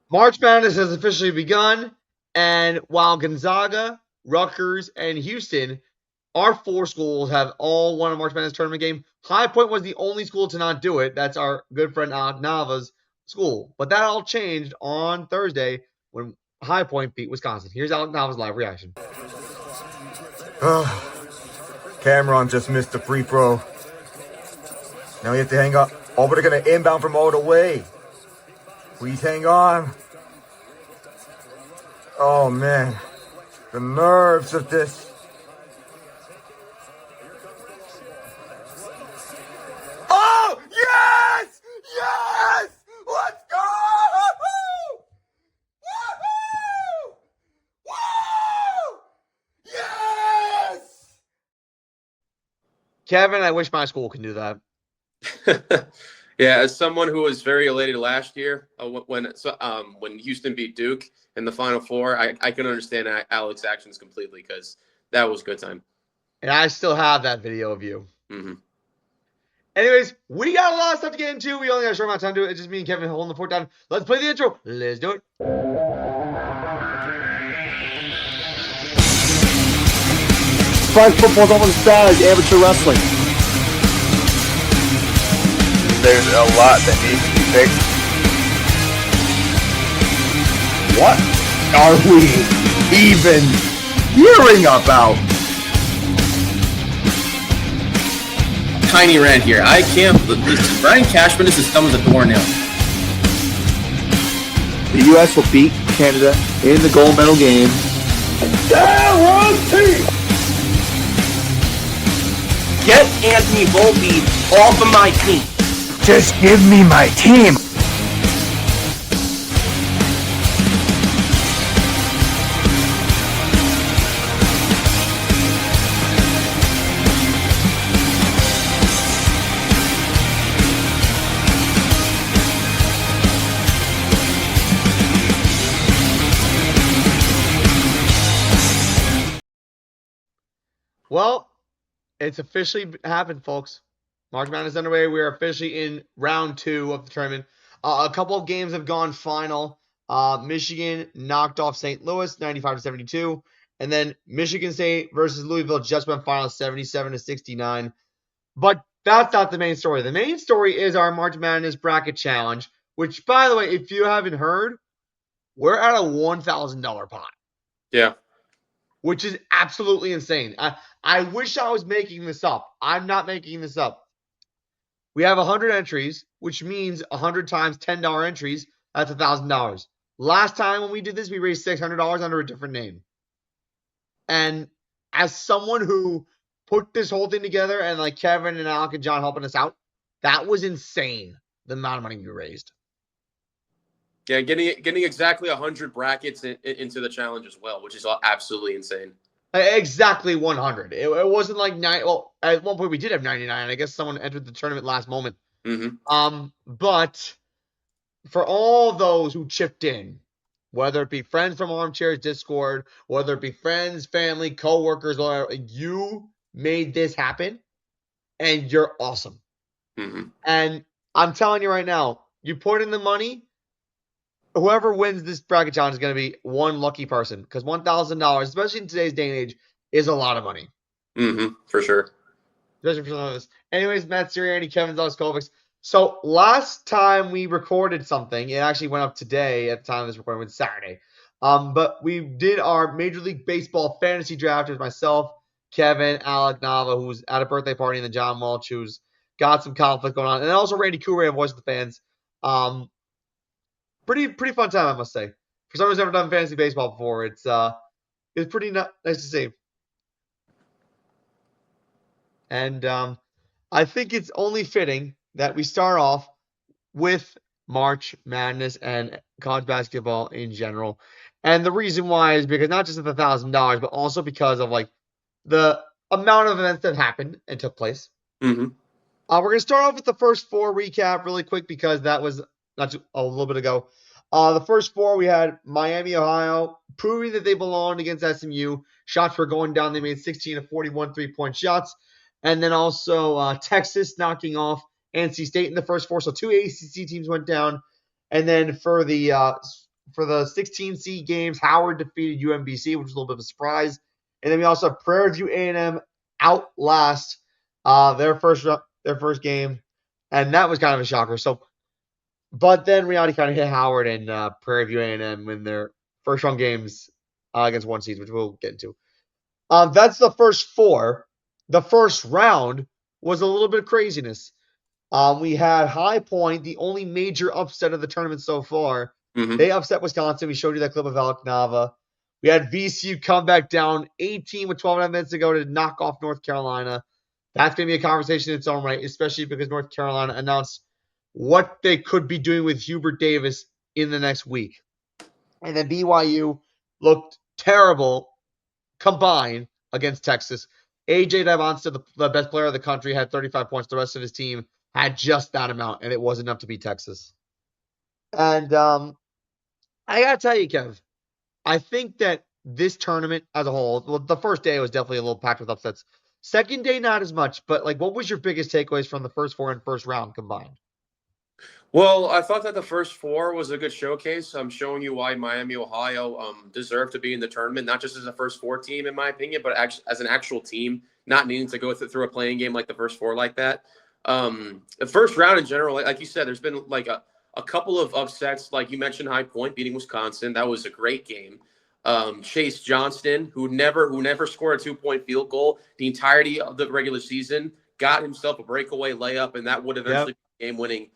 March Madness has officially begun, and while Gonzaga, Rutgers, and Houston, our four schools have all won a March Madness tournament game. High Point was the only school to not do it. That's our good friend Nava's school. But that all changed on Thursday when High Point beat Wisconsin. Here's Alec Nava's live reaction. Cameron just missed the free throw. Now you have to hang up. Oh, but they're going to inbound from all the way. Please hang on. Oh, man. The nerves of this. Oh, yes! Yes! Let's go! Woo-hoo! Woo! Yes! Kevin, I wish my school could do that. Yeah, as someone who was very elated last year when Houston beat Duke in the Final Four, I can understand Alex's actions completely because that was a good time. And I still have that video of you. Mm-hmm. Anyways, we got a lot of stuff to get into. We only got a short amount of time to do it. It's just me and Kevin holding the fort down. Let's play the intro. Let's do it. Flag football's almost as bad as amateur wrestling. There's a lot that needs to be fixed. What are we even hearing about? Tiny rant here. I can't. Brian Cashman is as dumb as a doornail. The U.S. will beat Canada in the gold medal game. Guarantee! Get Anthony Volpe off of my team. Just give me my team. Well, it's officially happened, folks. March Madness is underway. We're officially in round 2 of the tournament. A couple of games have gone final. Michigan knocked off St. Louis 95-72. And then Michigan State versus Louisville just went final 77-69. But that's not the main story. The main story is our March Madness Bracket Challenge, which, by the way, if you haven't heard, we're at a $1,000 pot. Yeah. Which is absolutely insane. I wish I was making this up. I'm not making this up. We have 100 entries, which means 100 times $10 entries. That's $1,000. Last time when we did this, we raised $600 under a different name. And as someone who put this whole thing together, and like Kevin and Alec and John helping us out, that was insane, the amount of money we raised. Yeah, getting exactly 100 brackets into the challenge as well, which is absolutely insane. Exactly 100. It wasn't like 9. Well, at one point we did have 99. I guess someone entered the tournament last moment. Mm-hmm. But for all those who chipped in, whether it be friends from Armchair's Discord, whether it be friends, family, coworkers, whatever, you made this happen, and you're awesome. Mm-hmm. And I'm telling you right now, you put in the money, whoever wins this bracket challenge is going to be one lucky person, because $1,000, especially in today's day and age, is a lot of money. Mm-hmm. For sure. Especially for some of us. Anyways, Matt Siriani and Kevin Zelicskovics. So last time we recorded something, it actually went up today at the time of this recording, it was Saturday. But we did our Major League Baseball fantasy draft with myself, Kevin, Alec Nava, who's at a birthday party, and then John Walsh, who's got some conflict going on, and then also Randy Couray, Voice of the Fans. Pretty fun time, I must say. For someone who's never done fantasy baseball before, it's pretty nice to see. And I think it's only fitting that we start off with March Madness and college basketball in general. And the reason why is because not just of the $1,000, but also because of like the amount of events that happened and took place. Mm-hmm. We're going to start off with the first 4 recap really quick because that was a little bit ago. The first 4, we had Miami, Ohio, proving that they belonged against SMU. Shots were going down. They made 16 of 41 3-point shots. And then also Texas knocking off NC State in the first 4. So 2 ACC teams went down. And then for the for the 16 seed games, Howard defeated UMBC, which was a little bit of a surprise. And then we also have Prairie View A&M outlast their first game, and that was kind of a shocker. So, but then reality kind of hit Howard, and Prairie View A&M win their first round games against one seeds, which we'll get into. That's the first four. The first round was a little bit of craziness. We had High Point, the only major upset of the tournament so far. Mm-hmm. They upset Wisconsin. We showed you that clip of Alec Nava. We had VCU come back down 18 with 12 minutes to go to knock off North Carolina. That's going to be a conversation in its own right, especially because North Carolina announced what they could be doing with Hubert Davis in the next week. And then BYU looked terrible combined against Texas. AJ Davonsta, the best player of the country, had 35 points. The rest of his team had just that amount, and it wasn't enough to beat Texas. And I got to tell you, Kev, I think that this tournament as a whole, well, the first day was definitely a little packed with upsets. Second day, not as much, but like, what was your biggest takeaways from the first four and first round combined? Well, I thought that the first four was a good showcase. I'm showing you why Miami, Ohio deserved to be in the tournament, not just as a first four team, in my opinion, but actually as an actual team, not needing to go through a playing game like the first four like that. The first round in general, like you said, there's been like a couple of upsets. Like you mentioned, High Point beating Wisconsin. That was a great game. Chase Johnston, who never scored a 2-point field goal the entirety of the regular season, got himself a breakaway layup, and that would eventually be game-winning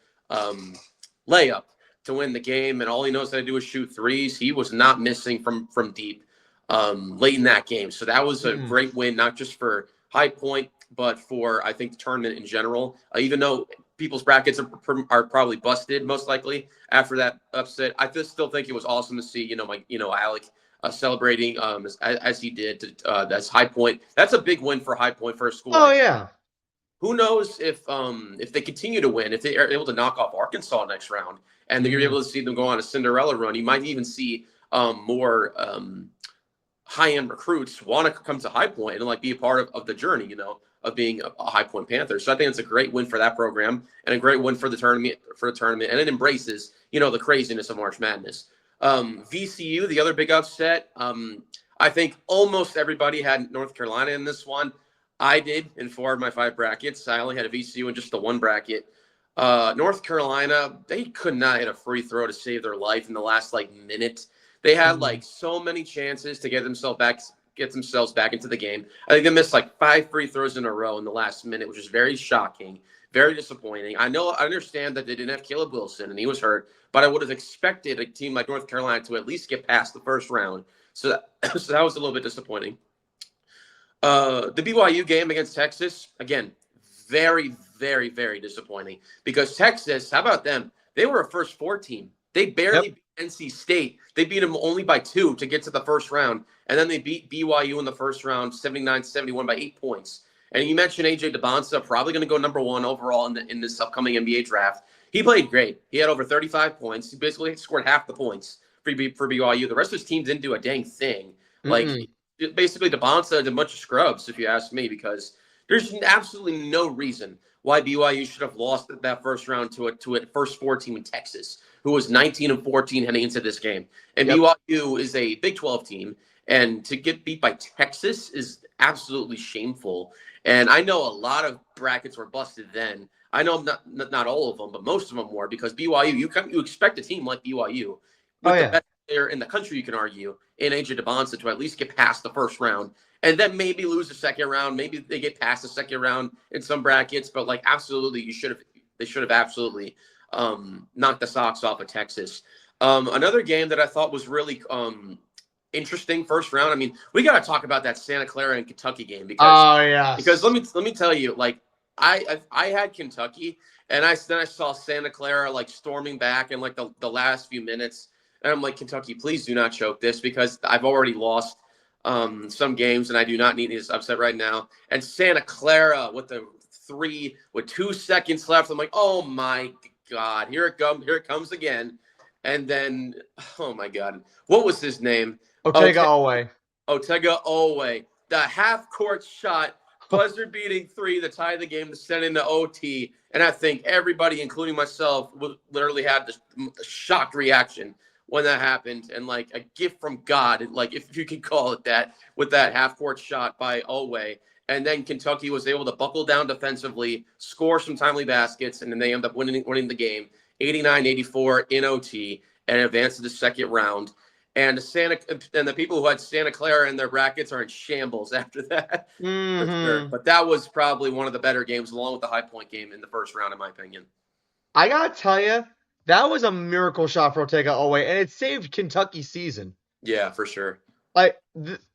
layup to win the game. And all he knows how to do is shoot threes. He was not missing from deep late in that game. So that was a great win, not just for High Point, but for, I think, the tournament in general. Even though people's brackets are probably busted, most likely, after that upset, I just still think it was awesome to see, Alec celebrating as he did. That's High Point. That's a big win for High Point for a school. Oh, yeah. Who knows if they continue to win, if they are able to knock off Arkansas next round, and you're able to see them go on a Cinderella run, you might even see more high-end recruits want to come to High Point and like be a part of the journey, of being a High Point Panther. So I think it's a great win for that program and a great win for the tournament. And it embraces, the craziness of March Madness. VCU, the other big upset. I think almost everybody had North Carolina in this one. I did in 4 of my 5 brackets. I only had a VCU in just the 1 bracket. North Carolina, they could not hit a free throw to save their life in the last minute. They had so many chances to get themselves back into the game. I think they missed 5 free throws in a row in the last minute, which is very shocking, very disappointing. I understand that they didn't have Caleb Wilson and he was hurt, but I would have expected a team like North Carolina to at least get past the first round. So that was a little bit disappointing. The BYU game against Texas, again, very, very, very disappointing because Texas, how about them? They were a first 4 team. They barely beat NC State. They beat them only by 2 to get to the first round. And then they beat BYU in the first round, 79-71 by 8 points. And you mentioned AJ Davonsta, probably going to go number 1 overall in this upcoming NBA draft. He played great. He had over 35 points. He basically scored half the points for BYU. The rest of his team didn't do a dang thing. Basically, Davonsta is a bunch of scrubs, if you ask me, because there's absolutely no reason why BYU should have lost that first round to a first 4 team in Texas, who was 19-14 heading into this game. And BYU is a Big 12 team, and to get beat by Texas is absolutely shameful. And I know a lot of brackets were busted then. I know not all of them, but most of them were, because BYU, you expect a team like BYU with the best player in the country, you can argue, in AJ Davonsta to at least get past the first round, and then maybe lose the second round. Maybe they get past the second round in some brackets, but absolutely, they should have absolutely knocked the socks off of Texas. Another game that I thought was really interesting first round. I mean, we got to talk about that Santa Clara and Kentucky game because let me tell you, I had Kentucky, and then I saw Santa Clara storming back in the last few minutes. And I'm like, Kentucky, please do not choke this, because I've already lost some games and I do not need this upset right now. And Santa Clara with the 3 with 2 seconds left. I'm like, oh my God, here it comes again. And then, oh my God, what was his name? Otega Oweh. Otega Oweh. The half-court shot, buzzer-beating 3 to tie the game to send into OT. And I think everybody, including myself, literally had the shocked reaction when that happened, and like a gift from God, like if you can call it that, with that half-court shot by Elway. And then Kentucky was able to buckle down defensively, score some timely baskets, and then they end up winning the game 89-84 in OT and advance to the second round. And the people who had Santa Clara in their brackets are in shambles after that, for sure. But that was probably one of the better games, along with the High Point game in the first round, in my opinion. I gotta tell you, that was a miracle shot for Ortega Oweh, and it saved Kentucky's season. Yeah, for sure. Like,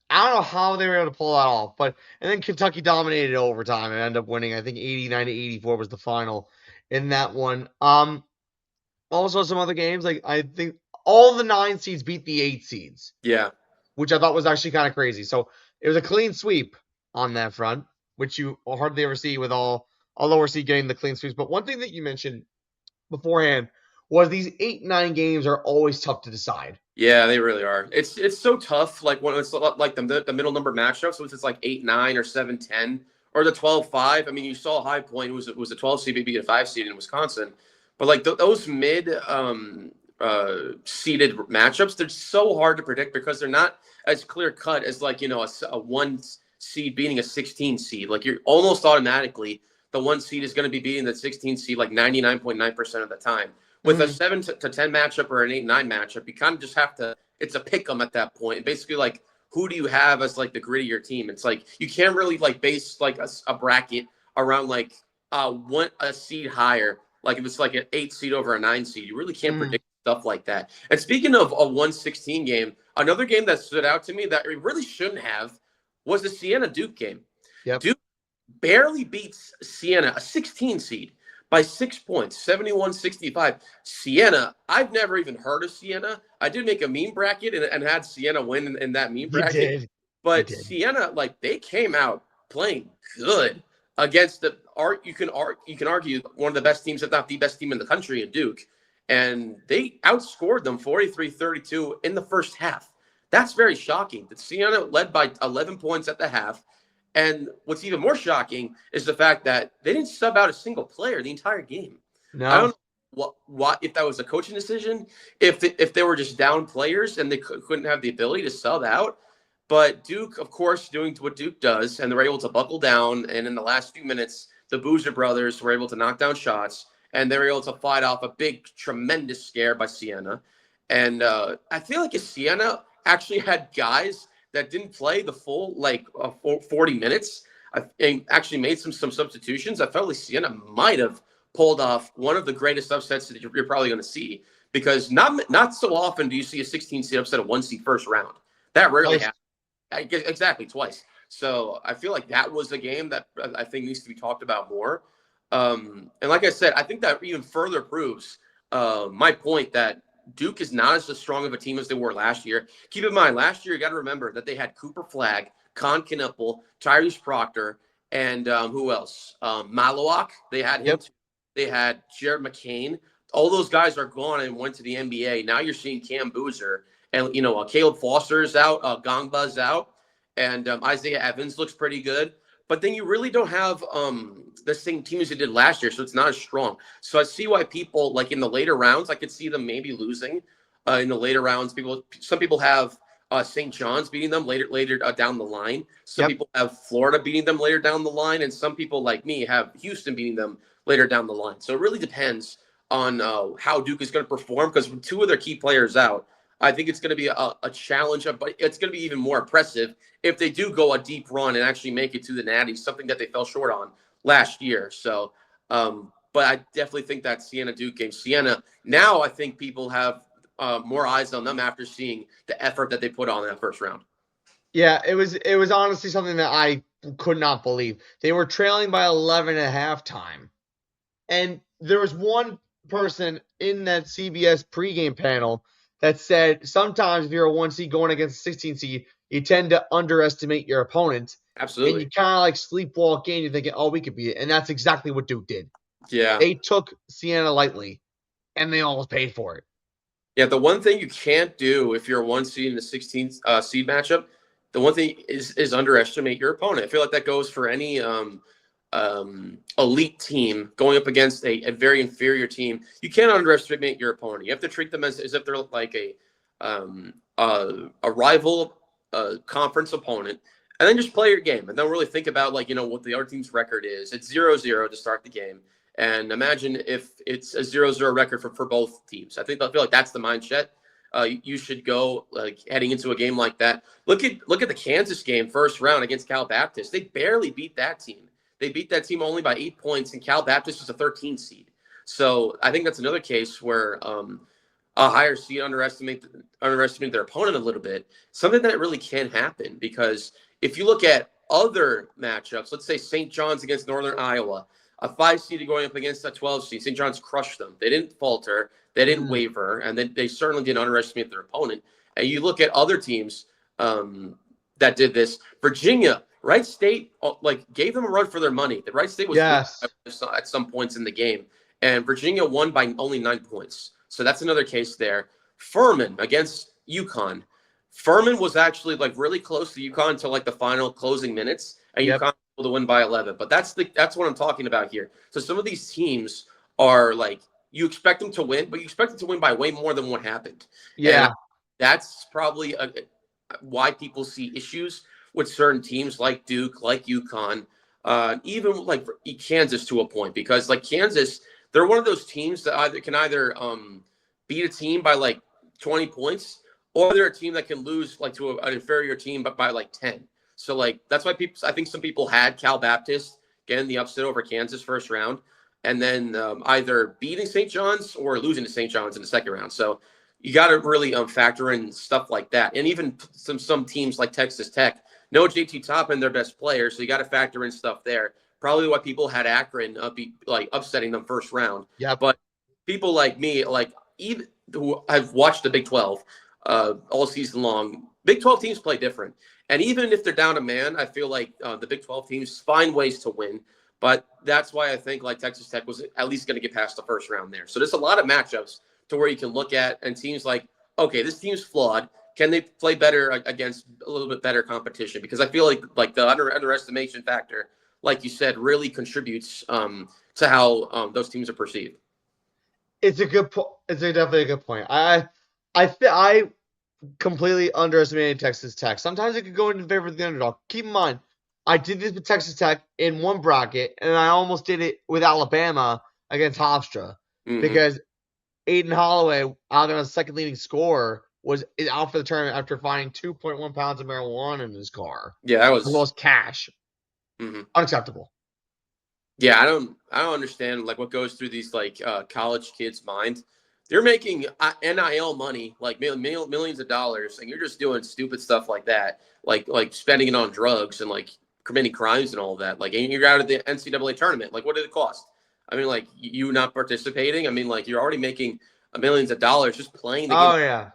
I don't know how they were able to pull that off, and then Kentucky dominated overtime and ended up winning. I think 89-84 was the final in that one. Also some other games, like I think all the 9 seeds beat the 8 seeds. Yeah, which I thought was actually kind of crazy. So it was a clean sweep on that front, which you hardly ever see with all lower seed getting the clean sweeps. But one thing that you mentioned beforehand was these 8-9 games are always tough to decide. Yeah, they really are. It's so tough. Like when it's like the middle number matchups, so it's like 8-9 or 7-10 or the 12-5. I mean, you saw High Point was a 12 seed, maybe a 5 seed in Wisconsin, but like those mid seeded matchups, they're so hard to predict because they're not as clear cut as like a 1 seed beating a 16 seed. Like you're almost automatically the 1 seed is going to be beating the 16 seed like 99.9% of the time. With a 7 to 10 matchup or an 8-9 matchup, you kind of just have to. It's a pick 'em at that point. Basically, like who do you have as like the grittier team? It's like you can't really like base like a bracket around like a seed higher. Like if it's like an 8 seed over a 9 seed, you really can't predict stuff like that. And speaking of a 1-16 game, another game that stood out to me that it really shouldn't have was the Siena Duke game. Yep. Duke barely beats Siena, a 16 seed, by 6 points, 71-65. Siena, I've never even heard of Siena. I did make a meme bracket and had Siena win in that meme bracket. You did. But Siena, like they came out playing good against you can argue one of the best teams, if not the best team in the country, in Duke. And they outscored them 43-32 in the first half. That's very shocking. That Siena led by 11 points at the half. And what's even more shocking is the fact that they didn't sub out a single player the entire game. No. I don't know what if that was a coaching decision, if they were just down players and they couldn't have the ability to sub out. But Duke, of course, doing what Duke does, and they were able to buckle down. And in the last few minutes, the Boozer brothers were able to knock down shots, and they were able to fight off a big, tremendous scare by Siena. And I feel like if Siena actually had guys that didn't play the full 40 minutes, and actually made some substitutions, I felt like Siena might have pulled off one of the greatest upsets that you're probably going to see, because not so often do you see a 16 seed upset a 1 seed first round. That rarely happens. Exactly, twice. So I feel like that was a game that I think needs to be talked about more. And like I said, I think that even further proves my point that Duke is not as strong of a team as they were last year. Keep in mind, last year, you got to remember that they had Cooper Flagg, Con Knuppel, Tyrese Proctor, and who else? Malawak. They had him. Yep. They had Jared McCain. All those guys are gone and went to the NBA. Now you're seeing Cam Boozer. And, Caleb Foster's out. Gongba's out. And Isaiah Evans looks pretty good. But then you really don't have the same team as you did last year, so it's not as strong. So I see why people, like in the later rounds, I could see them maybe losing in the later rounds. Some people have St. John's beating them later down the line. Some people have Florida beating them later down the line, and some people like me have Houston beating them later down the line. So it really depends on how Duke is going to perform, because with 2 of their key players out, I think it's going to be a challenge, but it's going to be even more impressive if they do go a deep run and actually make it to the Natty, something that they fell short on last year. So, but I definitely think that Siena Duke game, Siena, now I think people have more eyes on them after seeing the effort that they put on in that first round. Yeah, it was honestly something that I could not believe. They were trailing by 11 at halftime. And there was one person in that CBS pregame panel that said sometimes if you're a 1 seed going against a 16 seed, you tend to underestimate your opponent. Absolutely. And you kind of like sleepwalk in, you're thinking, oh, we could beat it. And that's exactly what Duke did. Yeah. They took Siena lightly, and they almost paid for it. Yeah, the one thing you can't do if you're a 1 seed in a 16 seed matchup, the one thing is underestimate your opponent. I feel like that goes for any elite team going up against a very inferior team, you can't underestimate your opponent. You have to treat them as if they're like a rival conference opponent, and then just play your game and don't really think about what the other team's record is. It's 0-0 to start the game. And imagine if it's a 0-0 record for both teams. I feel like that's the mindset you should go heading into a game like that. Look at the Kansas game first round against Cal Baptist. They barely beat that team. They beat that team only by 8 points, and Cal Baptist was a 13 seed. So I think that's another case where a higher seed underestimate their opponent a little bit. Something that really can happen, because if you look at other matchups, let's say St. John's against Northern Iowa, a 5 seed going up against a 12 seed. St. John's crushed them. They didn't falter. They didn't waver, and they certainly didn't underestimate their opponent. And you look at other teams that did this. Virginia, Wright State, gave them a run for their money. The Wright State was at some points in the game, and Virginia won by only 9 points. So that's another case there. Furman against UConn. Furman was actually really close to UConn until the final closing minutes, and UConn was able to win by 11. But that's what I'm talking about here. So some of these teams are you expect them to win, but you expect them to win by way more than what happened. Yeah. And that's probably why people see issues with certain teams like Duke, like UConn, even Kansas to a point, because Kansas, they're one of those teams that can either beat a team by 20 points, or they're a team that can lose to an inferior team but by 10. So that's why I think some people had Cal Baptist getting the upset over Kansas first round, and then either beating St. John's or losing to St. John's in the second round. So you got to really factor in stuff like that. And even some teams like Texas Tech, no JT Toppin, their best player, so you got to factor in stuff there. Probably why people had Akron upsetting them first round. Yeah. But people like me, even who have watched the Big 12 all season long, Big 12 teams play different. And even if they're down a man, I feel like the Big 12 teams find ways to win. But that's why I think Texas Tech was at least going to get past the first round there. So there's a lot of matchups to where you can look at and teams okay, this team's flawed. Can they play better against a little bit better competition? Because I feel like the underestimation factor, like you said, really contributes to how those teams are perceived. It's a good point. It's definitely a good point. I completely underestimated Texas Tech. Sometimes it could go in favor of the underdog. Keep in mind, I did this with Texas Tech in one bracket, and I almost did it with Alabama against Hofstra, because Aiden Holloway, Alabama's second leading scorer, was out for the tournament after finding 2.1 pounds of marijuana in his car. Yeah, that was as well as cash. Unacceptable. Yeah, I don't understand what goes through these college kids' mind. They're making NIL money, millions of dollars, and you're just doing stupid stuff like that, like spending it on drugs and committing crimes and all of that. And you're out of the NCAA tournament. What did it cost? I mean, you not participating. I mean, you're already making millions of dollars just playing the game. Oh yeah.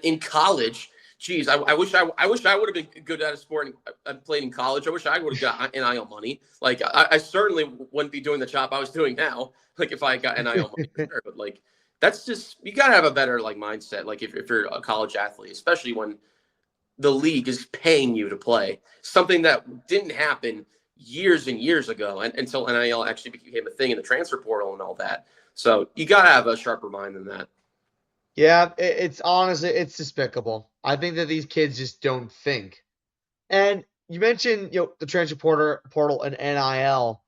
In college, geez, I wish I would have been good at a sport and played in college. I wish I would have got NIL money. I certainly wouldn't be doing the job I was doing now. If I got NIL money, for sure. But that's just, you gotta have a better mindset. If you're a college athlete, especially when the league is paying you to play, something that didn't happen years and years ago, and until NIL actually became a thing in the transfer portal and all that. So you gotta have a sharper mind than that. Yeah, it's honestly, it's despicable. I think that these kids just don't think. And you mentioned, the transfer portal and NIL.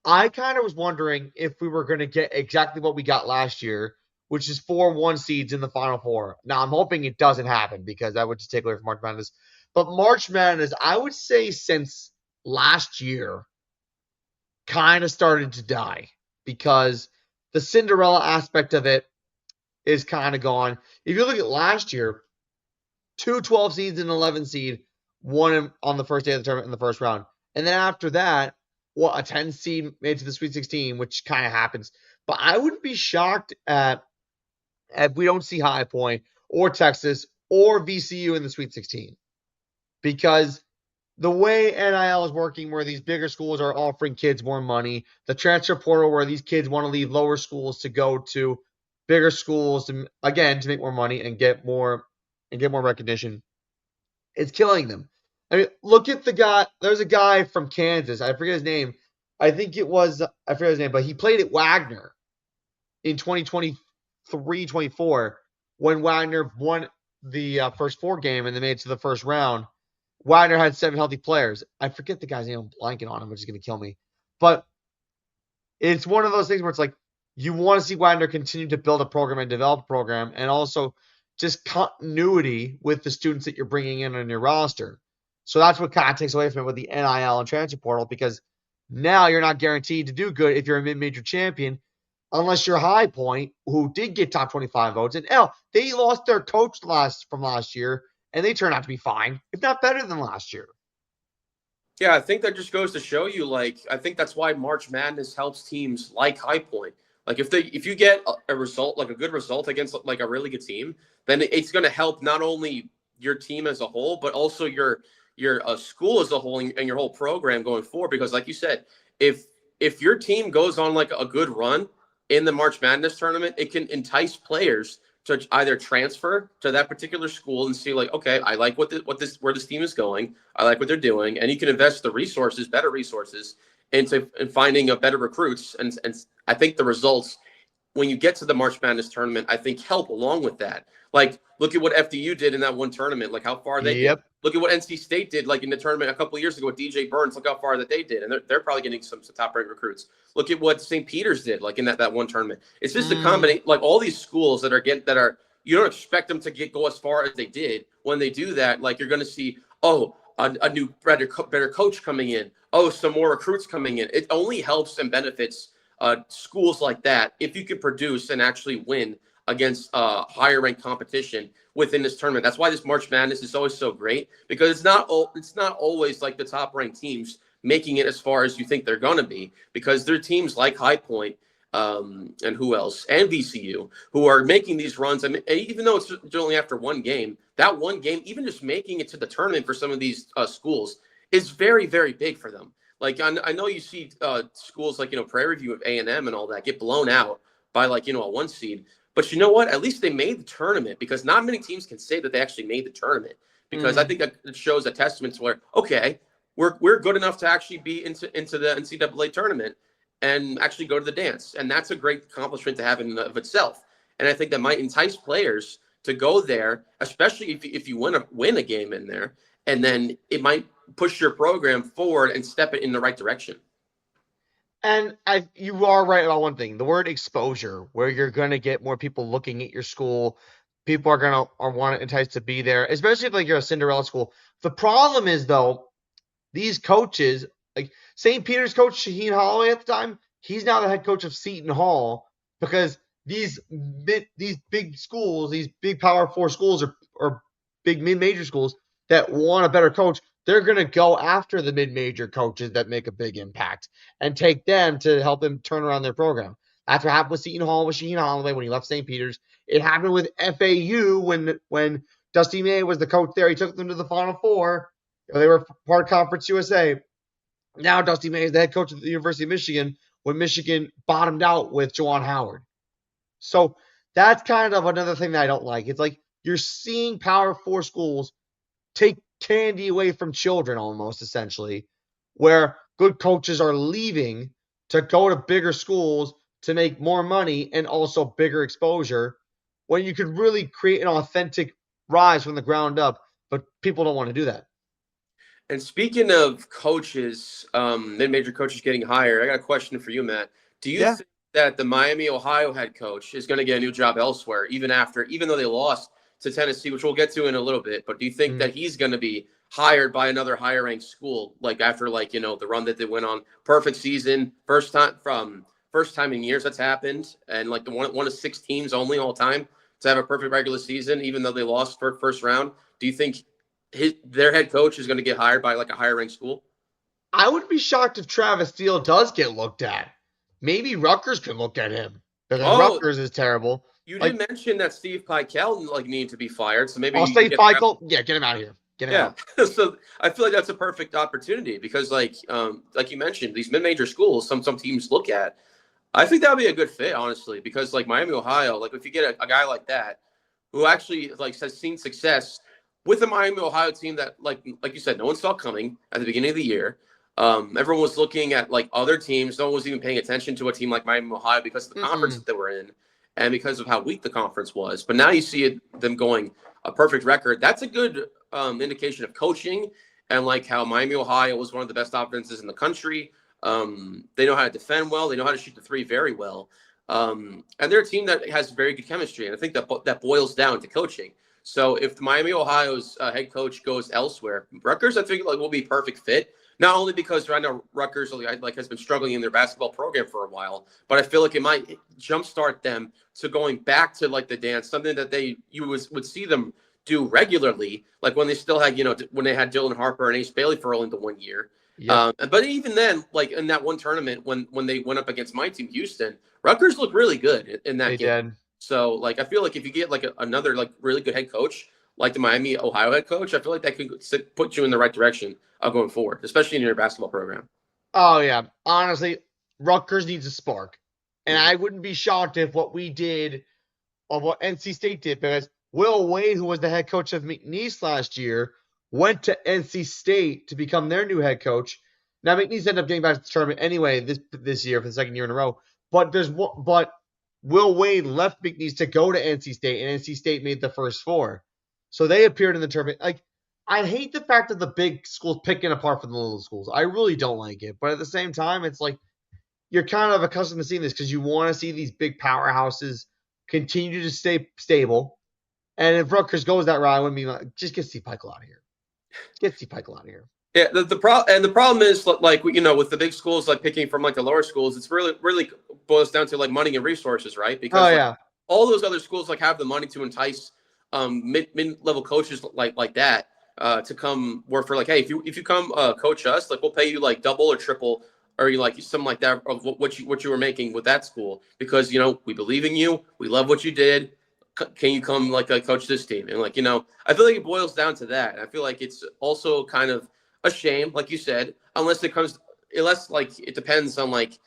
I kind of was wondering if we were going to get exactly what we got last year, which is 4 1 seeds in the Final Four. Now, I'm hoping it doesn't happen, because that would just take away from March Madness. But March Madness, I would say since last year, kind of started to die, because the Cinderella aspect of it is kind of gone. If you look at last year, 2 12 seeds and 11 seed won on the first day of the tournament in the first round. And then after that, a 10 seed made to the Sweet 16, which kind of happens. But I wouldn't be shocked if we don't see High Point or Texas or VCU in the Sweet 16. Because the way NIL is working, where these bigger schools are offering kids more money, the transfer portal where these kids want to leave lower schools to go to bigger schools to make more money and get more recognition, it's killing them. I mean, look at the guy. There's a guy from Kansas. I forget his name, I think it was, I forget his name, but he played at Wagner in 2023, 24, when Wagner won the first 4 game and they made it to the first round. Wagner had 7 healthy players. I forget the guy's name. I'm blanking on him, which is going to kill me. But it's one of those things where it's like you want to see Wagner continue to build a program and develop a program, and also just continuity with the students that you're bringing in on your roster. So that's what kind of takes away from it with the NIL and transfer portal, because now you're not guaranteed to do good if you're a mid-major champion, unless you're High Point, who did get top 25 votes. And they lost their coach from last year, and they turned out to be fine, if not better than last year. Yeah, I think that just goes to show you, like, I think that's why March Madness helps teams like High Point. Like, if you get a result, like a good result against like a really good team, then it's going to help not only your team as a whole, but also your school as a whole and your whole program going forward. Because, like you said, if your team goes on like a good run in the March Madness tournament, it can entice players to either transfer to that particular school and see, like, okay, I like where this team is going. I like what they're doing, and you can invest the resources, better resources, into finding a better recruits. And I think the results when you get to the March Madness tournament, I think help along with that. Like, look at what FDU did in that one tournament, like how far they get. Yep. Look at what NC State did, like in the tournament a couple of years ago with DJ Burns. Look how far that they did, and they're probably getting some top-ranked recruits. Look at what St. Peter's did, like in that one tournament. It's just a combination, like all these schools that are you don't expect them to go as far as they did. When they do that, like you're going to see, a new better coach coming in. Some more recruits coming in. It only helps and benefits schools like that if you can produce and actually win against higher ranked competition within this tournament. That's why this March Madness is always so great, because it's not always like the top ranked teams making it as far as you think they're going to be, because there are teams like High Point and who else, and VCU, who are making these runs. And even though it's only after one game, that one game, even just making it to the tournament for some of these schools is very, very big for them. Like, I know you see schools like, Prairie View of A&M and all that get blown out by, like, a 1 seed. But you know what? At least they made the tournament, because not many teams can say that they actually made the tournament. Because I think that it shows a testament to where, okay, we're good enough to actually be into the NCAA tournament and actually go to the dance. And that's a great accomplishment to have in and of itself. And I think that might entice players to go there, especially if you win a game in there, and then it might push your program forward and step it in the right direction. And you are right about one thing: the word exposure, where you're going to get more people looking at your school. People are going to want to entice to be there, especially if like you're a Cinderella school. The problem is, though, these coaches, like St. Peter's coach Shaheen Holloway at the time, he's now the head coach of Seton Hall, because these big schools, these big Power 4 schools, or big mid-major schools that want a better coach, they're going to go after the mid-major coaches that make a big impact and take them to help them turn around their program. That's what happened with Seton Hall with Shaheen Holloway when he left St. Peter's. It happened with FAU when Dusty May was the coach there. He took them to the Final Four. They were part of Conference USA. Now Dusty May is the head coach of the University of Michigan when Michigan bottomed out with Juwan Howard. So that's kind of another thing that I don't like. It's like you're seeing Power 4 schools take candy away from children almost, essentially, where good coaches are leaving to go to bigger schools to make more money and also bigger exposure, when you could really create an authentic rise from the ground up. But people don't want to do that. And speaking of coaches, mid-major coaches getting hired, I got a question for you, Matt. Do you think that the Miami, Ohio head coach is going to get a new job elsewhere, even though they lost to Tennessee, which we'll get to in a little bit? But do you think that he's going to be hired by another higher ranked school, like after the run that they went on, perfect season, first time in years that's happened, and like the one of 6 teams only all time to have a perfect regular season, even though they lost first round? Do you think their head coach is going to get hired by like a higher ranked school? I would be shocked if Travis Steele does get looked at. Maybe Rutgers could look at him, because Rutgers is terrible. You did mention that Steve Peichel needed to be fired, so maybe I'll say Peichel. Yeah, get him out of here. Get him out. So I feel like that's a perfect opportunity, because like you mentioned, these mid-major schools, some teams look at. I think that would be a good fit, honestly, because like Miami, Ohio, like if you get a guy like that who actually like has seen success with the Miami, Ohio team that like you said, no one saw coming at the beginning of the year. Everyone was looking at like other teams. No one was even paying attention to a team like Miami, Ohio because of the conference that they were in and because of how weak the conference was. But now you see them going a perfect record. That's a good indication of coaching and like how Miami, Ohio was one of the best offenses in the country. They know how to defend well. They know how to shoot the three very well. And they're a team that has very good chemistry. And I think that boils down to coaching. So if Miami, Ohio's head coach goes elsewhere, Rutgers, I think will be perfect fit. Not only because right now Rutgers has been struggling in their basketball program for a while, but I feel like it might jumpstart them to going back to like the dance, something that you would see them do regularly, like when they still had when they had Dylan Harper and Ace Bailey for only the 1 year. Yep. But even then, like in that one tournament when they went up against my team, Houston, Rutgers looked really good in that They game. did. So like I feel like if you get like another like really good head coach like the Miami, Ohio head coach, I feel like that could put you in the right direction going forward, especially in your basketball program. Oh yeah, honestly, Rutgers needs a spark, and Mhm. I wouldn't be shocked if what we did, or what NC State did, because Will Wade, who was the head coach of McNeese last year, went to NC State to become their new head coach. Now McNeese ended up getting back to the tournament anyway this year for the second year in a row. But Will Wade left McNeese to go to NC State, and NC State made the first four, so they appeared in the tournament. Like, I hate the fact that the big schools picking apart from the little schools. I really don't like it. But at the same time, it's like you're kind of accustomed to seeing this because you want to see these big powerhouses continue to stay stable. And if Rutgers goes that route, I wouldn't be like, just get Steve Peichel out of here. Get Steve Peichel out of here. Yeah, the problem is like with the big schools like picking from like the lower schools, it's really boils down to like money and resources, right? Oh Because like yeah, all those other schools like have the money to entice mid level coaches like that to come work for like, hey, if you come coach us, like we'll pay you like double or triple or you like something like that of what you were making with that school because we believe in you, we love what you did. Can you come like coach this team? And like I feel like it boils down to that. And I feel like it's also kind of a shame, like you said, unless like it depends on like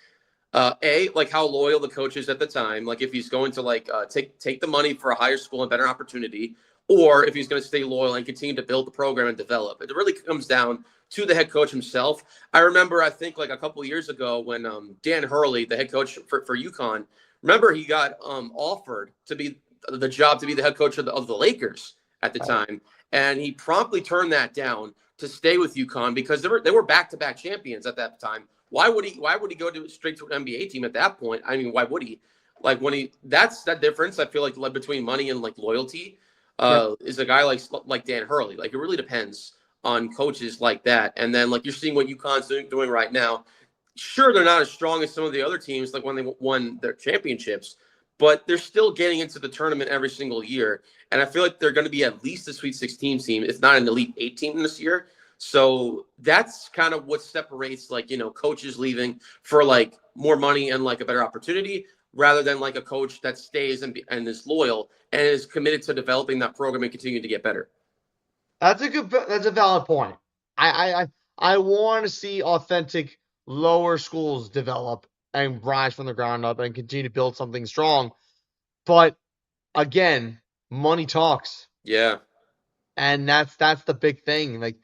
like how loyal the coach is at the time, like if he's going to like take the money for a higher school and better opportunity, or if he's going to stay loyal and continue to build the program and develop. It really comes down to the head coach himself. I remember, I think like a couple of years ago when Dan Hurley, the head coach for UConn, remember he got offered to be the job to be the head coach of the Lakers at the time, and he promptly turned that down to stay with UConn because they were back-to-back champions at that time. Why would he go straight to an NBA team at that point? I mean, why would he? Like that's that difference. I feel like between money and like loyalty yep. is a guy like Dan Hurley. Like it really depends on coaches like that. And then like you're seeing what UConn's doing right now. Sure, they're not as strong as some of the other teams like when they won their championships, but they're still getting into the tournament every single year. And I feel like they're going to be at least a Sweet 16 team, if not an Elite 8 team this year. So that's kind of what separates like, coaches leaving for like more money and like a better opportunity rather than like a coach that stays and is loyal and is committed to developing that program and continuing to get better. That's a valid point. I want to see authentic lower schools develop and rise from the ground up and continue to build something strong. But again, money talks. Yeah. And that's the big thing. Like,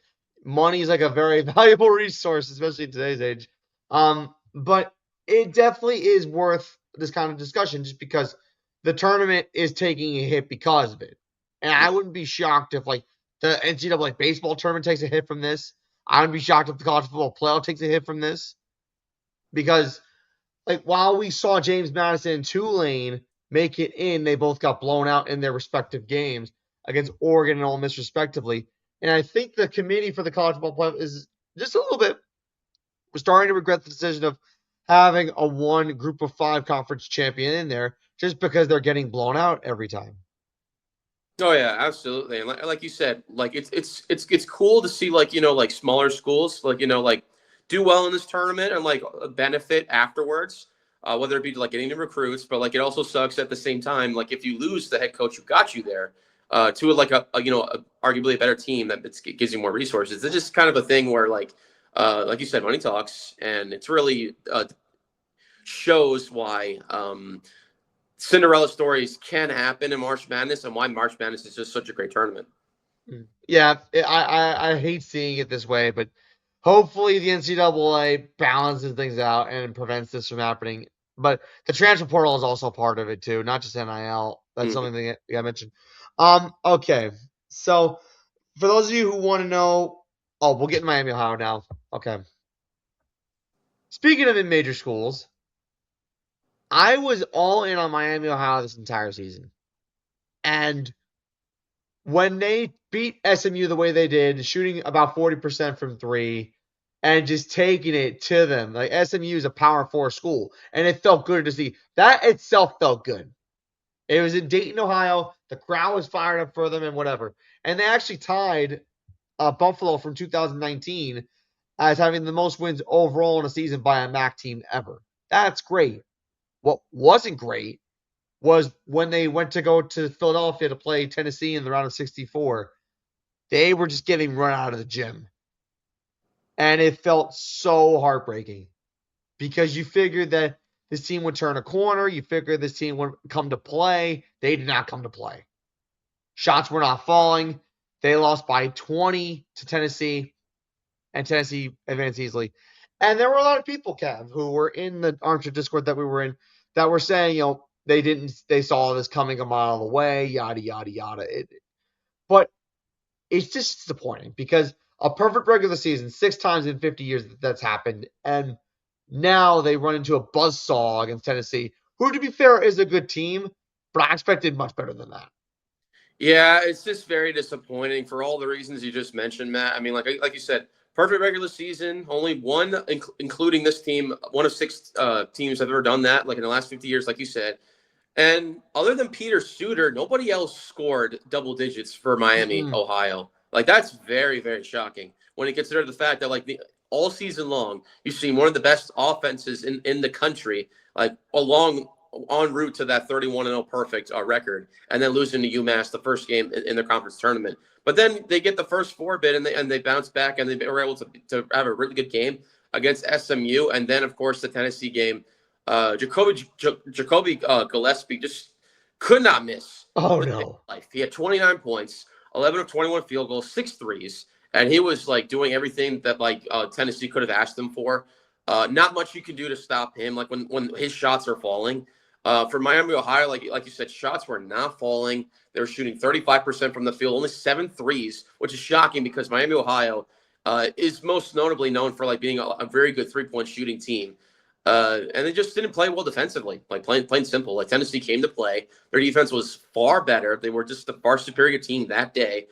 money is like a very valuable resource, especially in today's age. But it definitely is worth this kind of discussion just because the tournament is taking a hit because of it. And I wouldn't be shocked if like the NCAA baseball tournament takes a hit from this. I wouldn't be shocked if the college football playoff takes a hit from this. Because like while we saw James Madison and Tulane make it in, they both got blown out in their respective games against Oregon and Ole Miss, respectively. And I think the committee for the college football playoff is just a little bit starting to regret the decision of having a one group of five conference champion in there just because they're getting blown out every time. Oh yeah, absolutely. And like you said, like it's cool to see like like smaller schools like like do well in this tournament and like benefit afterwards, whether it be like getting the recruits, but like it also sucks at the same time. Like if you lose the head coach who got you there to like a arguably a better team that gives you more resources. It's just kind of a thing where like you said, money talks, and it's really shows why. Cinderella stories can happen in March Madness and why March Madness is just such a great tournament. Yeah, I hate seeing it this way, but Hopefully, the NCAA balances things out and prevents this from happening. But the transfer portal is also part of it too, not just NIL. That's Mhm. something that I mentioned. Okay. So for those of you who want to know, we'll get in Miami, Ohio now. Okay. Speaking of in major schools, I was all in on Miami, Ohio this entire season. And when they beat SMU the way they did, shooting about 40% from three and just taking it to them, like SMU is a Power Four school, and it felt good to see. That itself felt good. It was in Dayton, Ohio. The crowd was fired up for them and whatever. And they actually tied Buffalo from 2019 as having the most wins overall in a season by a MAC team ever. That's great. What wasn't great was when they went to go to Philadelphia to play Tennessee in the round of 64. They were just getting run out of the gym. And it felt so heartbreaking because you figured that this team would turn a corner. You figured this team would come to play. They did not come to play. Shots were not falling. They lost by 20 to Tennessee, and Tennessee advanced easily. And there were a lot of people, Kev, who were in the Armchair Discord that we were in that were saying, they saw this coming a mile away, yada, yada, yada. But it's just disappointing because a perfect regular season, 6 times in 50 years that's happened, and now they run into a buzzsaw against Tennessee, who, to be fair, is a good team, but I expected much better than that. Yeah, it's just very disappointing for all the reasons you just mentioned, Matt. I mean, like you said, perfect regular season. Only one, including this team, one of 6 teams have ever done that. Like in the last 50 years, like you said. And other than Peter Suter, nobody else scored double digits for Miami, Mm-mm. Ohio. Like that's very, very shocking when you consider the fact that all season long you've seen one of the best offenses in the country, like along en route to that 31-0 perfect record, and then losing to UMass the first game in the conference tournament. But then they get the first 4 bid and they bounce back and they were able to have a really good game against SMU, and then of course the Tennessee game. Jacoby Gillespie just could not miss Oh, the day no. of life. He had 29 points, 11 of 21 field goals, 6 threes, and he was like doing everything that Tennessee could have asked him for. Not much you can do to stop him. Like when his shots are falling. For Miami, Ohio, like you said, shots were not falling. They were shooting 35% from the field, only 7 threes, which is shocking because Miami, Ohio, is most notably known for being a very good 3-point shooting team. And they just didn't play well defensively, like plain simple. Like Tennessee came to play. Their defense was far better. They were just a far superior team that day.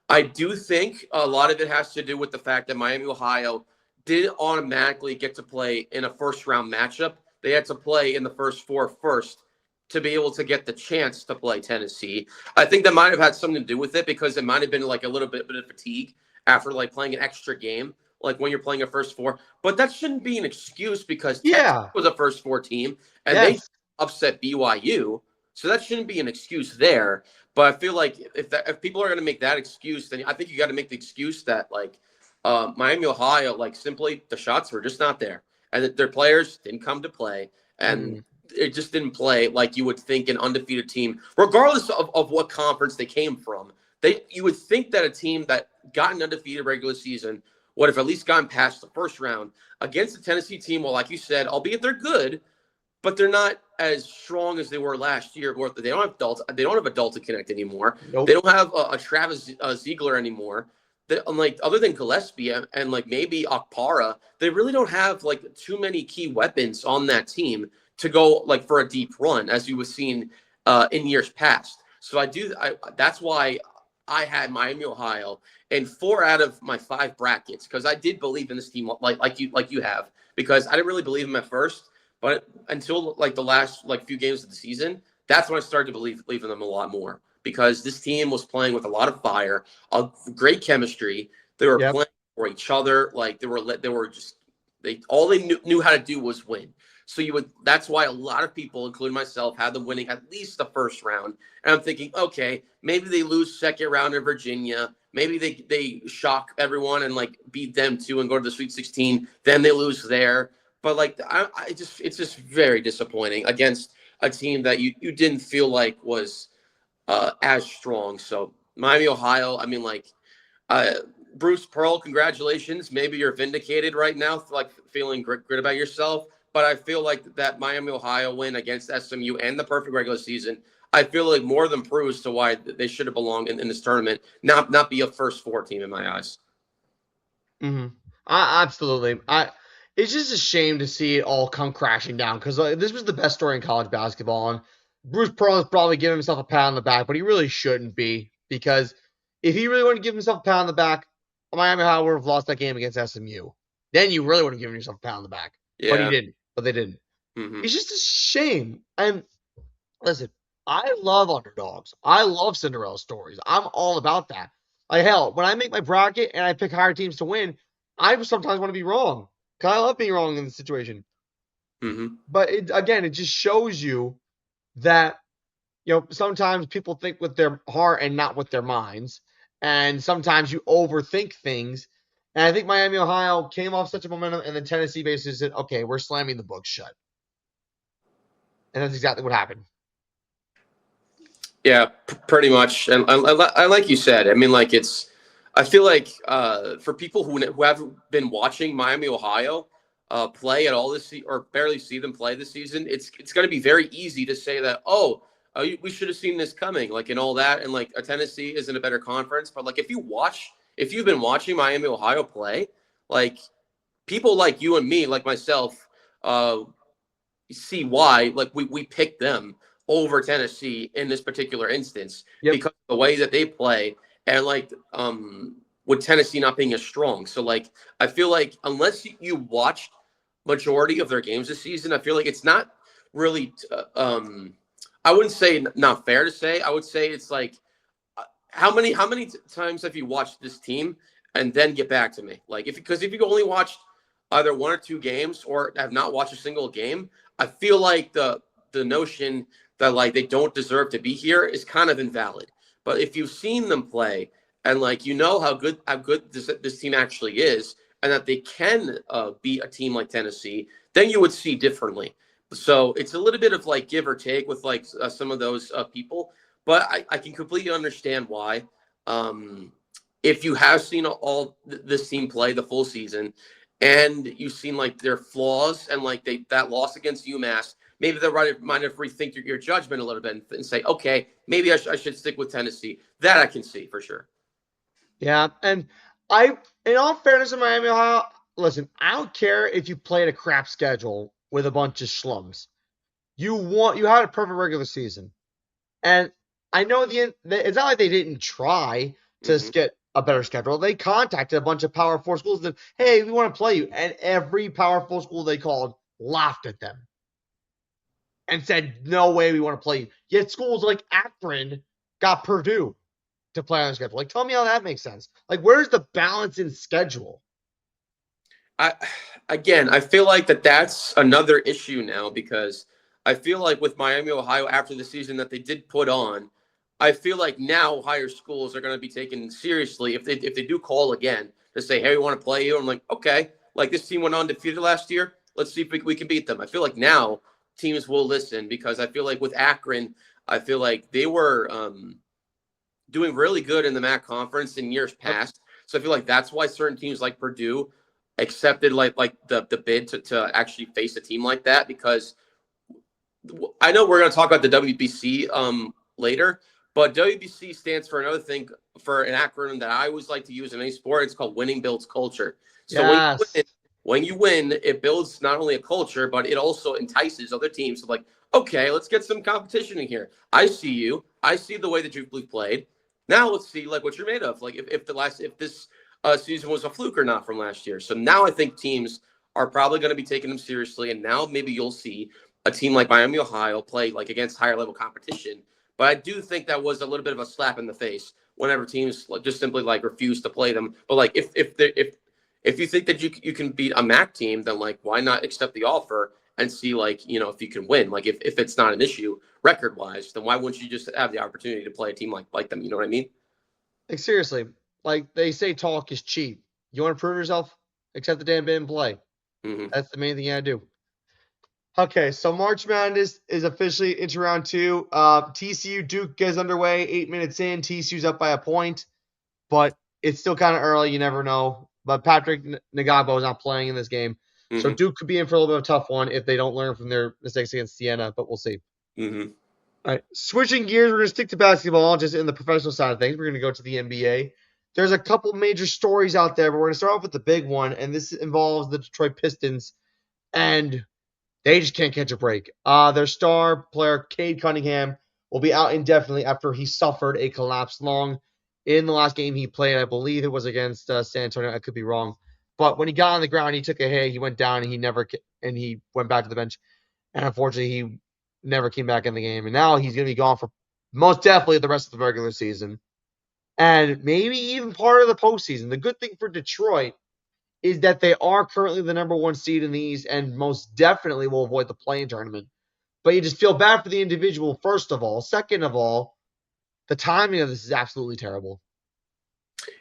I do think a lot of it has to do with the fact that Miami, Ohio didn't automatically get to play in a first round matchup. They had to play in the first 4 first to be able to get the chance to play Tennessee. I think that might have had something to do with it because it might have been like a little bit of fatigue after playing an extra game, like when you're playing a first 4. But that shouldn't be an excuse because Texas Yeah. was a first 4 team and they Yes. upset BYU. So that shouldn't be an excuse there. But I feel like if people are going to make that excuse, then I think you got to make the excuse that Miami, Ohio, simply the shots were just not there, and that their players didn't come to play, and Mm. it just didn't play like you would think an undefeated team, regardless of what conference they came from. You would think that a team that got an undefeated regular season would have at least gotten past the first round against the Tennessee team. Well, like you said, albeit they're good, but they're not as strong as they were last year. Or they don't have Delta. They don't have a Delta Connect anymore. They Nope. don't have a Travis Ziegler anymore. Unlike other than Gillespie and maybe Akpara, they really don't have too many key weapons on that team to go for a deep run, as you was seen in years past. So that's why I had Miami, Ohio, in 4 out of my 5 brackets because I did believe in this team like you have, because I didn't really believe them at first. But until the last few games of the season, that's when I started to believe in them a lot more because this team was playing with a lot of fire, a great chemistry. They were Yep. playing for each other. They all they knew how to do was win. So that's why a lot of people, including myself, had them winning at least the first round. And I'm thinking, okay, maybe they lose second round in Virginia. Maybe they shock everyone and beat them too and go to the Sweet 16. Then they lose there. But it's just very disappointing against a team that you didn't feel like was as strong. So Miami, Ohio, I mean, uh, Bruce Pearl, congratulations. Maybe you're vindicated right now, like feeling good about yourself. But I feel like that Miami, Ohio win against SMU and the perfect regular season, I feel like more than proves to why they should have belonged in this tournament, not be a first four team in my eyes. Mm-hmm. Absolutely. It's just a shame to see it all come crashing down because this was the best story in college basketball, and Bruce Pearl is probably giving himself a pat on the back, but he really shouldn't be because if he really wanted to give himself a pat on the back, Miami Ohio would have lost that game against SMU. Then you really would have given yourself a pat on the back, but he Yeah. didn't. But they didn't. Mm-hmm. It's just a shame. And listen, I love underdogs. I love Cinderella stories. I'm all about that. Like hell, when I make my bracket and I pick higher teams to win, I sometimes want to be wrong. Cause I love being wrong in the situation. Mm-hmm. But it just shows you that sometimes people think with their heart and not with their minds, and sometimes you overthink things. And I think Miami, Ohio came off such a momentum, and then Tennessee basically said, "Okay, we're slamming the books shut," and that's exactly what happened. Yeah, pretty much. And I like you said, I mean, like I feel like for people who haven't been watching Miami, Ohio play at all or barely see them play this season, it's going to be very easy to say that, we should have seen this coming, like, and all that. And like Tennessee isn't a better conference. But like, if you've been watching Miami, Ohio play, like people like you and me, like myself, see why, like we picked them over Tennessee in this particular instance because of the way that they play and like with Tennessee not being as strong. So like I feel like unless you watched majority of their games this season, I feel like it's not really I wouldn't say not fair to say. I would say it's like how many times have you watched this team and then get back to me? Like because if you only watched either one or two games or have not watched a single game, I feel like the notion that like they don't deserve to be here is kind of invalid. But if you've seen them play and like how good this team actually is, and that they can beat a team like Tennessee, then you would see differently. So it's a little bit of like give or take with like some of those people, but I can completely understand why. If you have seen this team play the full season, and you've seen like their flaws and like that loss against UMass, maybe they might have rethink your judgment a little bit and say, okay, maybe I should stick with Tennessee. That I can see for sure. Yeah, and in all fairness, in Miami, Ohio, listen, I don't care if you played a crap schedule with a bunch of schlums. You had a perfect regular season, and I know it's not like they didn't try to get a better schedule. They contacted a bunch of Power 4 schools and said, hey, we want to play you. And every Power 4 school they called laughed at them and said, no way we want to play you. Yet schools like Akron got Purdue to play on the schedule. Like, tell me how that makes sense. Like, where's the balance in schedule? I feel like that's another issue now because I feel like with Miami, Ohio, after the season that they did put on, I feel like now higher schools are going to be taken seriously if they do call again to say, hey, we want to play you. I'm like, okay, like this team went undefeated last year. Let's see if we can beat them. I feel like now teams will listen because I feel like with Akron, I feel like they were doing really good in the MAC conference in years past. So I feel like that's why certain teams like Purdue accepted like the bid to actually face a team like that, because I know we're going to talk about the WBC later, but WBC stands for another thing, for an acronym that I always like to use in any sport. It's called winning builds culture. So when you win, it builds not only a culture, but it also entices other teams to like, okay, let's get some competition in here. I see you. I see the way that you've played. Now let's see like what you're made of. Like if this season was a fluke or not from last year. So now I think teams are probably going to be taking them seriously, and now maybe you'll see a team like Miami, Ohio play like against higher level competition. But I do think that was a little bit of a slap in the face whenever teams just simply like refuse to play them. But like if you think that you can beat a MAC team, then like why not accept the offer and see like if you can win? Like if it's not an issue record wise, then why wouldn't you just have the opportunity to play a team like them? You know what I mean? Like seriously, like they say, talk is cheap. You want to prove yourself? Accept the damn bid and play. Mm-hmm. That's the main thing you gotta do. Okay, so March Madness is officially into round 2. TCU Duke gets underway 8 minutes in. TCU's up by a point, but it's still kind of early. You never know. But Patrick Ngabo is not playing in this game. So Mm-hmm. Duke could be in for a little bit of a tough one if they don't learn from their mistakes against Siena, but we'll see. Mm-hmm. All right, switching gears, we're going to stick to basketball, just in the professional side of things. We're going to go to the NBA. There's a couple major stories out there, but we're going to start off with the big one, and this involves the Detroit Pistons, and they just can't catch a break. Their star player, Cade Cunningham, will be out indefinitely after he suffered a collapsed lung in the last game he played. I believe it was against San Antonio. I could be wrong. But when he got on the ground, he took a hit. He went down, and he went back to the bench. And unfortunately, he never came back in the game. And now he's going to be gone for most definitely the rest of the regular season. And maybe even part of the postseason. The good thing for Detroit is that they are currently the number one seed in the East and most definitely will avoid the play-in tournament. But you just feel bad for the individual, first of all. Second of all, the timing of this is absolutely terrible.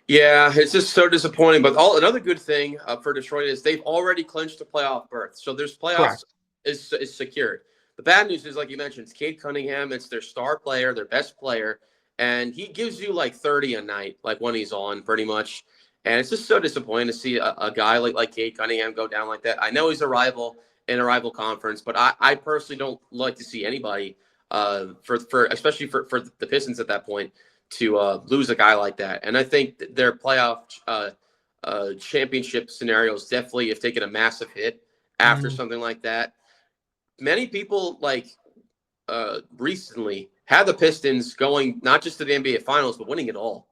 Yeah, it's just so disappointing. But another good thing for Detroit is they've already clinched a playoff berth, so there's playoffs Correct. is secured. The bad news is, like you mentioned, it's Cade Cunningham. It's their star player, their best player, and he gives you like 30 a night, like when he's on, pretty much. And it's just so disappointing to see a guy like Cade Cunningham go down like that. I know he's a rival in a rival conference, but I personally don't like to see anybody for especially for the Pistons at that point to lose a guy like that. And I think their playoff championship scenarios definitely have taken a massive hit after something like that. Many people recently had the Pistons going not just to the NBA Finals, but winning it all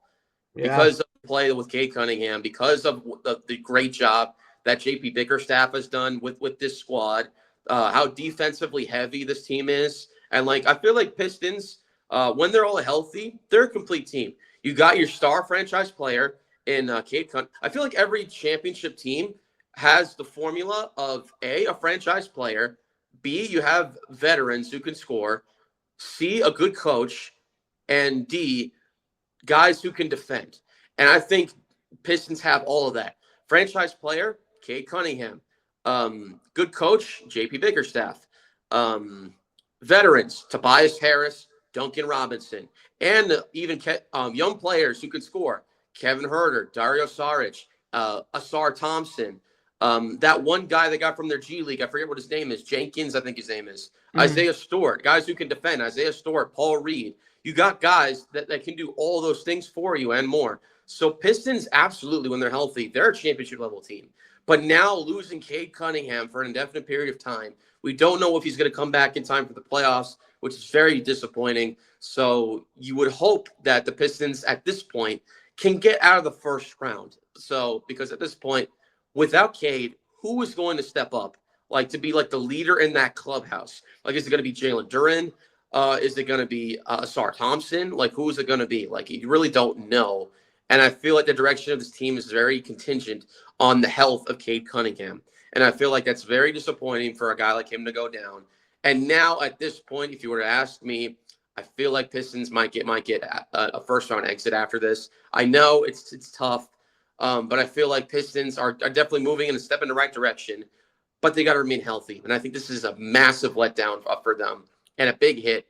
because of the play with Cade Cunningham, because of the great job that JP Bickerstaff has done with this squad, how defensively heavy this team is. And I feel like Pistons, when they're all healthy, they're a complete team. You got your star franchise player in Cade Cunningham. I feel like every championship team has the formula of a franchise player, B, you have veterans who can score, C, a good coach, and D, guys who can defend. And I think Pistons have all of that. Franchise player, Cade Cunningham. Good coach, JP Bickerstaff. Veterans, Tobias Harris, Duncan Robinson. And even young players who can score. Kevin Herter, Dario Saric, Asar Thompson. That one guy they got from their G League, I forget what his name is. Jenkins, I think his name is. Isaiah Stewart, guys who can defend. Isaiah Stewart, Paul Reed. You got guys that can do all those things for you and more. So Pistons, absolutely, when they're healthy, they're a championship level team. But now losing Cade Cunningham for an indefinite period of time, we don't know if he's going to come back in time for the playoffs, which is very disappointing. So you would hope that the Pistons at this point can get out of the first round. So because at this point, without Cade, who is going to step up to be the leader in that clubhouse? Is it going to be Jalen Duren? Is it going to be Asar Thompson? Who is it going to be? You really don't know. And I feel like the direction of this team is very contingent on the health of Cade Cunningham. And I feel like that's very disappointing for a guy like him to go down. And now at this point, if you were to ask me, I feel like Pistons might get a first round exit after this. I know it's tough, but I feel like Pistons are definitely moving in a step in the right direction. But they got to remain healthy, and I think this is a massive letdown for them and a big hit.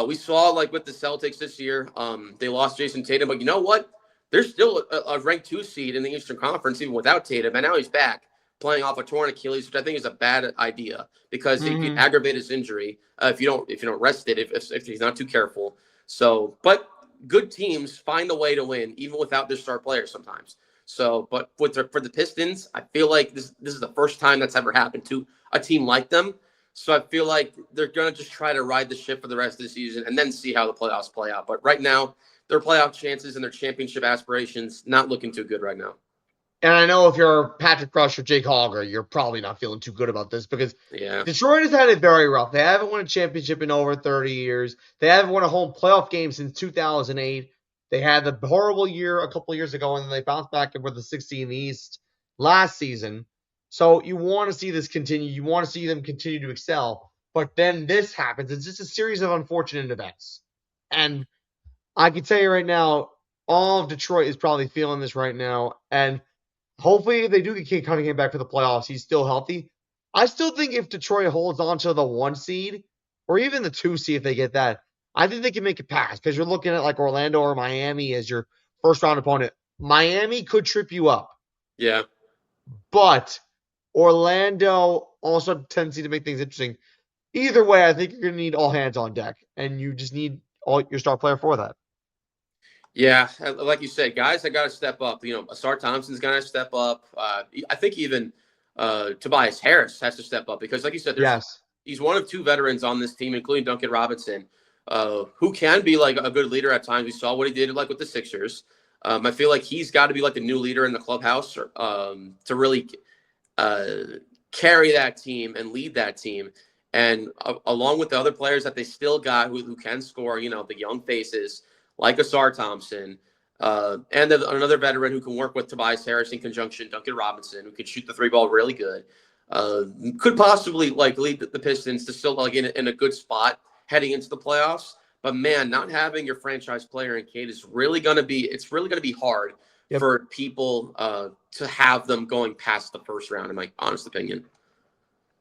We saw with the Celtics this year, they lost Jason Tatum, but you know what? There's still a ranked 2 seed in the Eastern Conference even without Tatum, and now he's back playing off a torn Achilles, which I think is a bad idea because he can aggravate his injury if you don't rest it if he's not too careful. So, but good teams find a way to win even without their star players sometimes. So, but for the Pistons, I feel like this is the first time that's ever happened to a team like them. So I feel like they're going to just try to ride the ship for the rest of the season and then see how the playoffs play out. But right now, their playoff chances and their championship aspirations not looking too good right now. And I know if you're Patrick Crush or Jake Hogger, you're probably not feeling too good about this because Detroit has had it very rough. They haven't won a championship in over 30 years. They haven't won a home playoff game since 2008. They had the horrible year a couple of years ago, and then they bounced back and were the 60 in the East last season. So you want to see this continue. You want to see them continue to excel. But then this happens. It's just a series of unfortunate events. And I can tell you right now, all of Detroit is probably feeling this right now. And hopefully they do get Cade Cunningham back for the playoffs. He's still healthy. I still think if Detroit holds on to the 1 seed or even the 2 seed if they get that, I think they can make it past because you're looking at Orlando or Miami as your first round opponent. Miami could trip you up, Yeah. but Orlando also has a tendency to make things interesting. Either way, I think you're going to need all hands on deck, and you just need all your star player for that. Yeah, like you said, guys that got to step up. Asar Thompson's got to step up. I think even Tobias Harris has to step up because, like you said, Yes. he's one of two veterans on this team, including Duncan Robinson, who can be like a good leader at times. We saw what he did like with the Sixers. I feel like he's got to be like the new leader in the clubhouse to really uh, carry that team and lead that team. And along with the other players that they still got who can score, the young faces like Asar Thompson, and another veteran who can work with Tobias Harris in conjunction, Duncan Robinson, who can shoot the three ball really good. Could possibly like lead the Pistons to still like in a good spot heading into the playoffs. But man, not having your franchise player in Cade is really gonna be hard Yep. for people to have them going past the first round, in my honest opinion.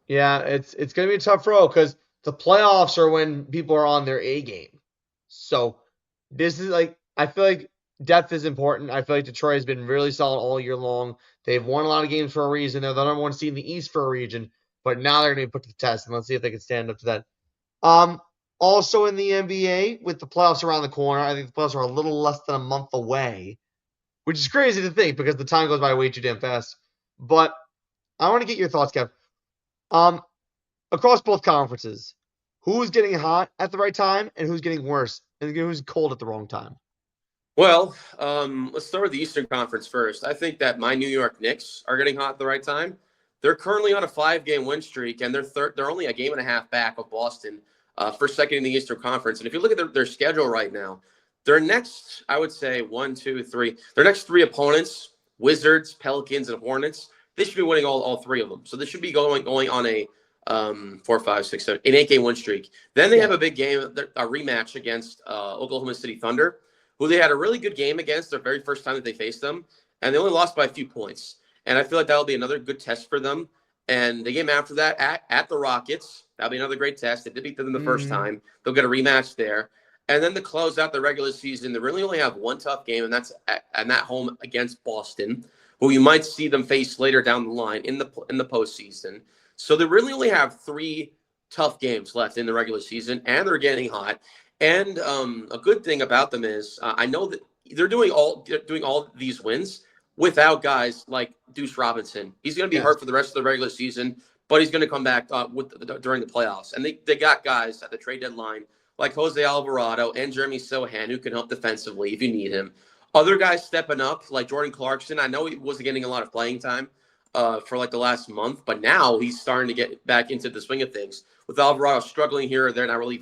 Yeah, it's going to be a tough row because the playoffs are when people are on their A game. So this is like I feel like depth is important. I feel like Detroit has been really solid all year long. They've won a lot of games for a reason. They're the number one seed in the East for a region, but now they're going to be put to the test, and let's see if they can stand up to that. Um, Also in the NBA with the playoffs around the corner, I think the playoffs are a little less than a month away, which is crazy to think because the time goes by way too damn fast. But I want to get your thoughts, Kev. Um, Across both conferences, who's getting hot at the right time and who's getting worse and who's cold at the wrong time? Well, let's start with the Eastern Conference first. I think that my New York Knicks are getting hot at the right time. They're currently on a 5-game win streak, and they're only a game and a half back of Boston for second in the Eastern Conference. And if you look at their schedule right now, their next, I would say, their next three opponents, Wizards, Pelicans, and Hornets, they should be winning all three of them. So they should be going on a 4, 5, 6, 7, an 8-game win streak. Then they have a big game, a rematch against Oklahoma City Thunder, who they had a really good game against their very first time that they faced them, and they only lost by a few points. And I feel like that'll be another good test for them. And the game after that at the Rockets, that'll be another great test. They did beat them the first time. They'll get a rematch there. And then to close out the regular season, they really only have one tough game, and that's at home against Boston, who you might see them face later down the line in the postseason. So they really only have three tough games left in the regular season, and they're getting hot. And a good thing about them is I know that they're doing all these wins without guys like Deuce Robinson. He's going to be hurt for the rest of the regular season, but he's going to come back during the playoffs. And they got guys at the trade deadline like Jose Alvarado and Jeremy Sohan who can help defensively if you need him. Other guys stepping up like Jordan Clarkson. I know he wasn't getting a lot of playing time for like the last month, but now he's starting to get back into the swing of things. With Alvarado struggling here or there, not really.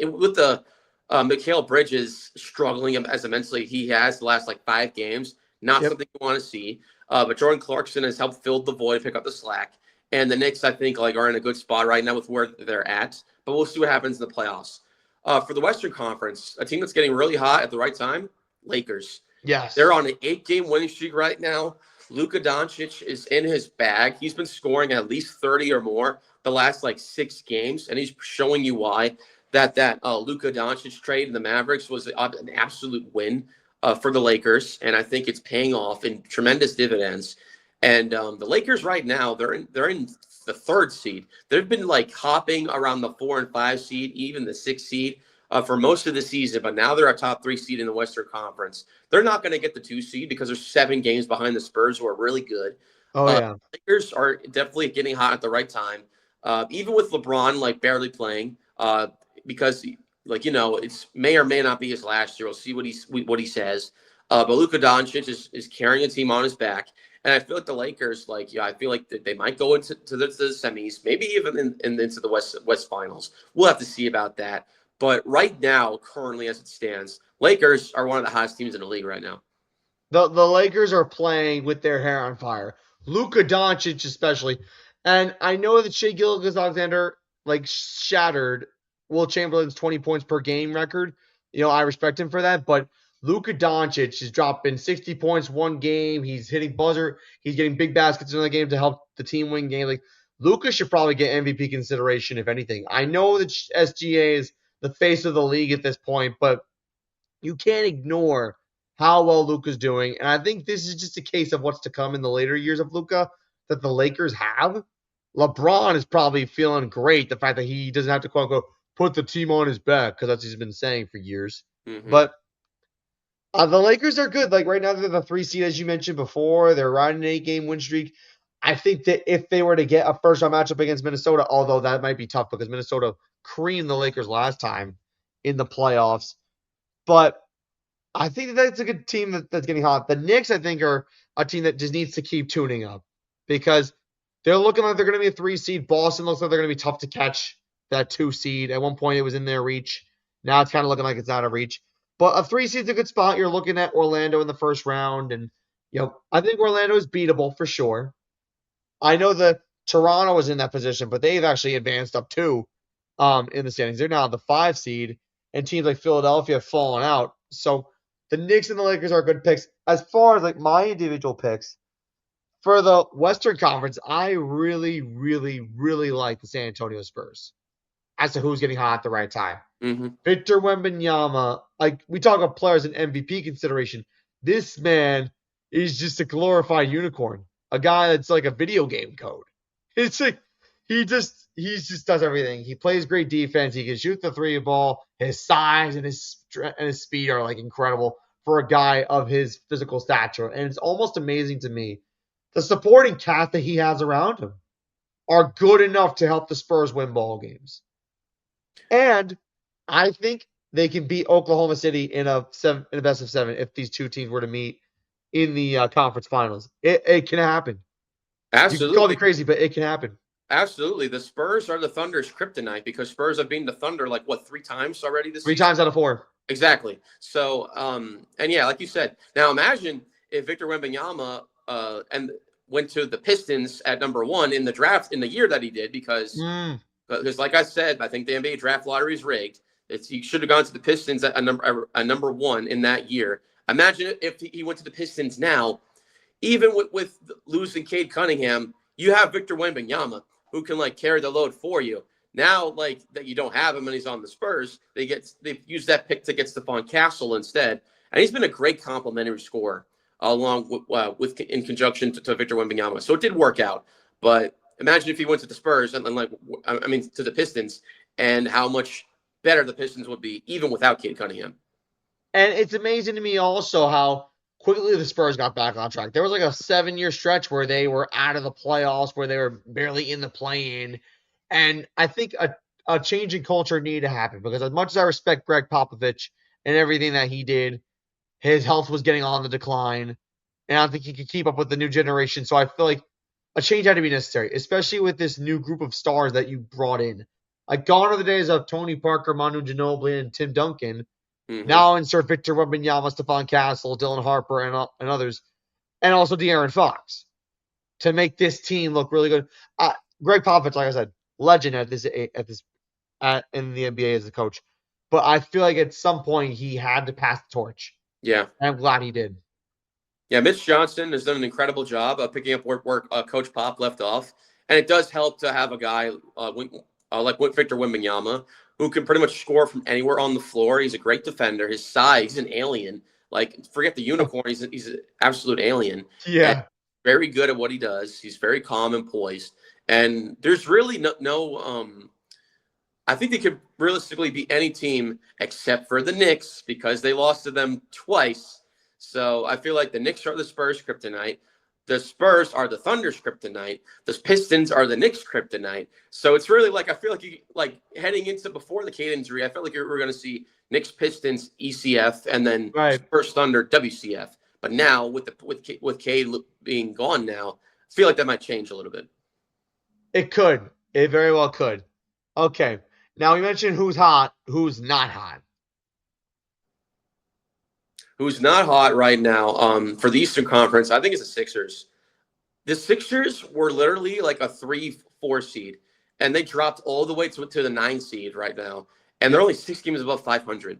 With the Mikal Bridges struggling as immensely he has the last like 5 games. Not something you want to see. But Jordan Clarkson has helped fill the void, pick up the slack. And the Knicks, I think, like are in a good spot right now with where they're at. But we'll see what happens in the playoffs. For the Western Conference, a team that's getting really hot at the right time, Lakers. Yes. They're on an 8-game winning streak right now. Luka Doncic is in his bag. He's been scoring at least 30 or more the last like 6 games, and he's showing you why that Luka Doncic trade in the Mavericks was an absolute win for the Lakers, and I think it's paying off in tremendous dividends. And the Lakers right now they're in the 3rd seed. They've been like hopping around the 4 and 5 seed, even the 6th seed for most of the season, but now they're a top 3 seed in the Western Conference. They're not going to get the 2 seed because they're 7 games behind the Spurs, who are really good. Lakers are definitely getting hot at the right time, even with LeBron like barely playing. Because like it's may or may not be his last year. We'll see what he says. But Luka Doncic is carrying a team on his back, and I feel like the Lakers I feel like they might go into the semis, maybe even into the West Finals. We'll have to see about that. But right now, currently as it stands, Lakers are one of the hottest teams in the league right now. The Lakers are playing with their hair on fire. Luka Doncic especially. And I know that Shea Gilgeous-Alexander shattered Will Chamberlain's 20 points per game record. I respect him for that, but Luka Doncic is dropping 60 points one game. He's hitting buzzer. He's getting big baskets in the game to help the team win game. Like Luka should probably get MVP consideration if anything. I know that SGA is the face of the league at this point, but you can't ignore how well Luka's doing. And I think this is just a case of what's to come in the later years of Luka that the Lakers have. LeBron is probably feeling great, the fact that he doesn't have to, quote unquote, put the team on his back, because that's what he's been saying for years. Mm-hmm. But the Lakers are good. Like right now, they're the 3 seed, as you mentioned before. They're riding an 8-game win streak. I think that if they were to get a first round matchup against Minnesota, although that might be tough because Minnesota creamed the Lakers last time in the playoffs. But I think that that's a good team that's getting hot. The Knicks, I think, are a team that just needs to keep tuning up because they're looking like they're going to be a 3 seed. Boston looks like they're going to be tough to catch, that 2 seed. At one point, it was in their reach. Now it's kind of looking like it's out of reach. But a 3 seed's a good spot. You're looking at Orlando in the first round. And, I think Orlando is beatable for sure. I know that Toronto was in that position, but they've actually advanced up too in the standings. They're now the 5 seed, and teams like Philadelphia have fallen out. So the Knicks and the Lakers are good picks. As far as like my individual picks for the Western Conference, I really, really, really like the San Antonio Spurs as to who's getting hot at the right time. Mm-hmm. Victor Wembanyama, like we talk about players in MVP consideration, this man is just a glorified unicorn, a guy that's like a video game code. It's like he just does everything. He plays great defense. He can shoot the 3 ball. His size and his speed are like incredible for a guy of his physical stature, and it's almost amazing to me. The supporting cast that he has around him are good enough to help the Spurs win ball games. And I think they can beat Oklahoma City in a best of 7 if these two teams were to meet in the conference finals. It can happen. You can call me Absolutely. crazy, but it can happen. Absolutely. The Spurs are the Thunder's kryptonite because Spurs have beaten the Thunder like what 3 times already this 3 season? times out of 4. Exactly. So, and yeah, like you said, now imagine if Victor Wembanyama and went to the Pistons at number 1 in the draft in the year that he did, because like I said, I think the NBA draft lottery is rigged. He should have gone to the Pistons at a number 1 in that year. Imagine if he went to the Pistons now, even with losing Cade Cunningham, you have Victor Wembanyama who can like carry the load for you. Now, like that you don't have him and he's on the Spurs, they've used that pick to get Stephon Castle instead, and he's been a great complimentary scorer along with in conjunction to Victor Wembanyama. So it did work out. But imagine if he went to the Spurs and to the Pistons, and how much better the Pistons would be even without Cade Cunningham. And it's amazing to me also how quickly the Spurs got back on track. There was like a 7-year stretch where they were out of the playoffs, where they were barely in the play-in. And I think a change in culture needed to happen because as much as I respect Greg Popovich and everything that he did, his health was getting on the decline. And I don't think he could keep up with the new generation. So I feel like a change had to be necessary, especially with this new group of stars that you brought in. Like gone are the days of Tony Parker, Manu Ginobili, and Tim Duncan. Mm-hmm. Now insert Victor Wembanyama, Stephon Castle, Dylan Harper, and others, and also De'Aaron Fox to make this team look really good. Greg Popovich, like I said, legend in the NBA as a coach, but I feel like at some point he had to pass the torch. Yeah, and I'm glad he did. Yeah, Mitch Johnson has done an incredible job of picking up where Coach Pop left off, and it does help to have a guy like Victor Wembanyama, who can pretty much score from anywhere on the floor. He's a great defender. His size, he's an alien. Like, forget the unicorn. He's an absolute alien. Yeah. And very good at what he does. He's very calm and poised. And there's really no I think they could realistically beat any team except for the Knicks because they lost to them twice. So I feel like the Knicks are the Spurs' kryptonite. The Spurs are the Thunder's kryptonite. The Pistons are the Knicks' kryptonite. So it's really like I feel like heading into before the Cade injury, I felt like we were going to see Knicks, Pistons, ECF, and then Spurs, Thunder, WCF. But now with Cade being gone now, I feel like that might change a little bit. It could. It very well could. Okay. Now we mentioned who's hot, who's not hot. Who's not hot right now for the Eastern Conference, I think it's the Sixers. The Sixers were literally like a 3-4 seed, and they dropped all the way to the 9 seed right now, and they're only 6 games above 500.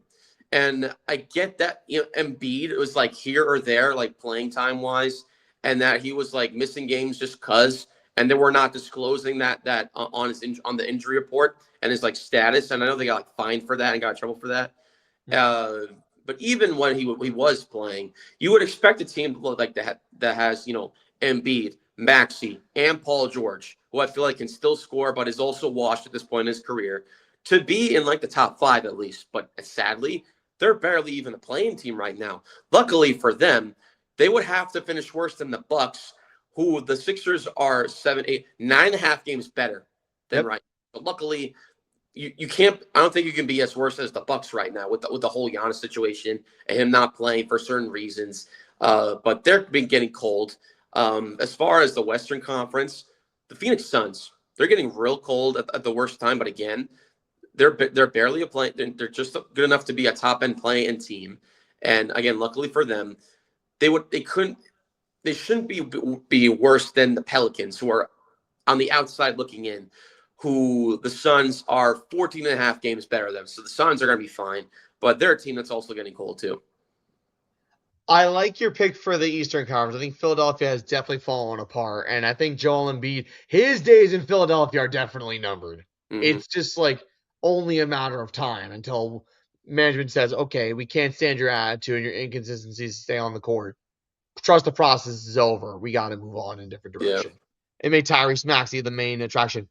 And I get that Embiid was like here or there, like playing time wise, and that he was like missing games just cause, and they were not disclosing that on the injury report and his like status. And I know they got like fined for that and got in trouble for that. But even when he was playing, you would expect a team to look like that has Embiid, Maxey, and Paul George, who I feel like can still score, but is also washed at this point in his career, to be in like the top 5 at least. But sadly, they're barely even a playing team right now. Luckily for them, they would have to finish worse than the Bucks, who the Sixers are 7, 8, 9.5 games better than Yep. right now. But luckily, you can't. I don't think you can be as worse as the Bucks right now with the whole Giannis situation and him not playing for certain reasons. But they've been getting cold. As far as the Western Conference, the Phoenix Suns, they're getting real cold at the worst time. But again, they're barely a play. They're just good enough to be a top end play-in team. And again, luckily for them, they shouldn't be worse than the Pelicans, who are on the outside looking in, who the Suns are 14 and a half games better than. So the Suns are going to be fine, but they're a team that's also getting cold too. I like your pick for the Eastern Conference. I think Philadelphia has definitely fallen apart, and I think Joel Embiid, his days in Philadelphia are definitely numbered. Mm-hmm. It's just like only a matter of time until management says, "Okay, we can't stand your attitude and your inconsistencies to stay on the court. Trust the process is over. We got to move on in a different Yeah. direction." It made Tyrese Maxey the main attraction.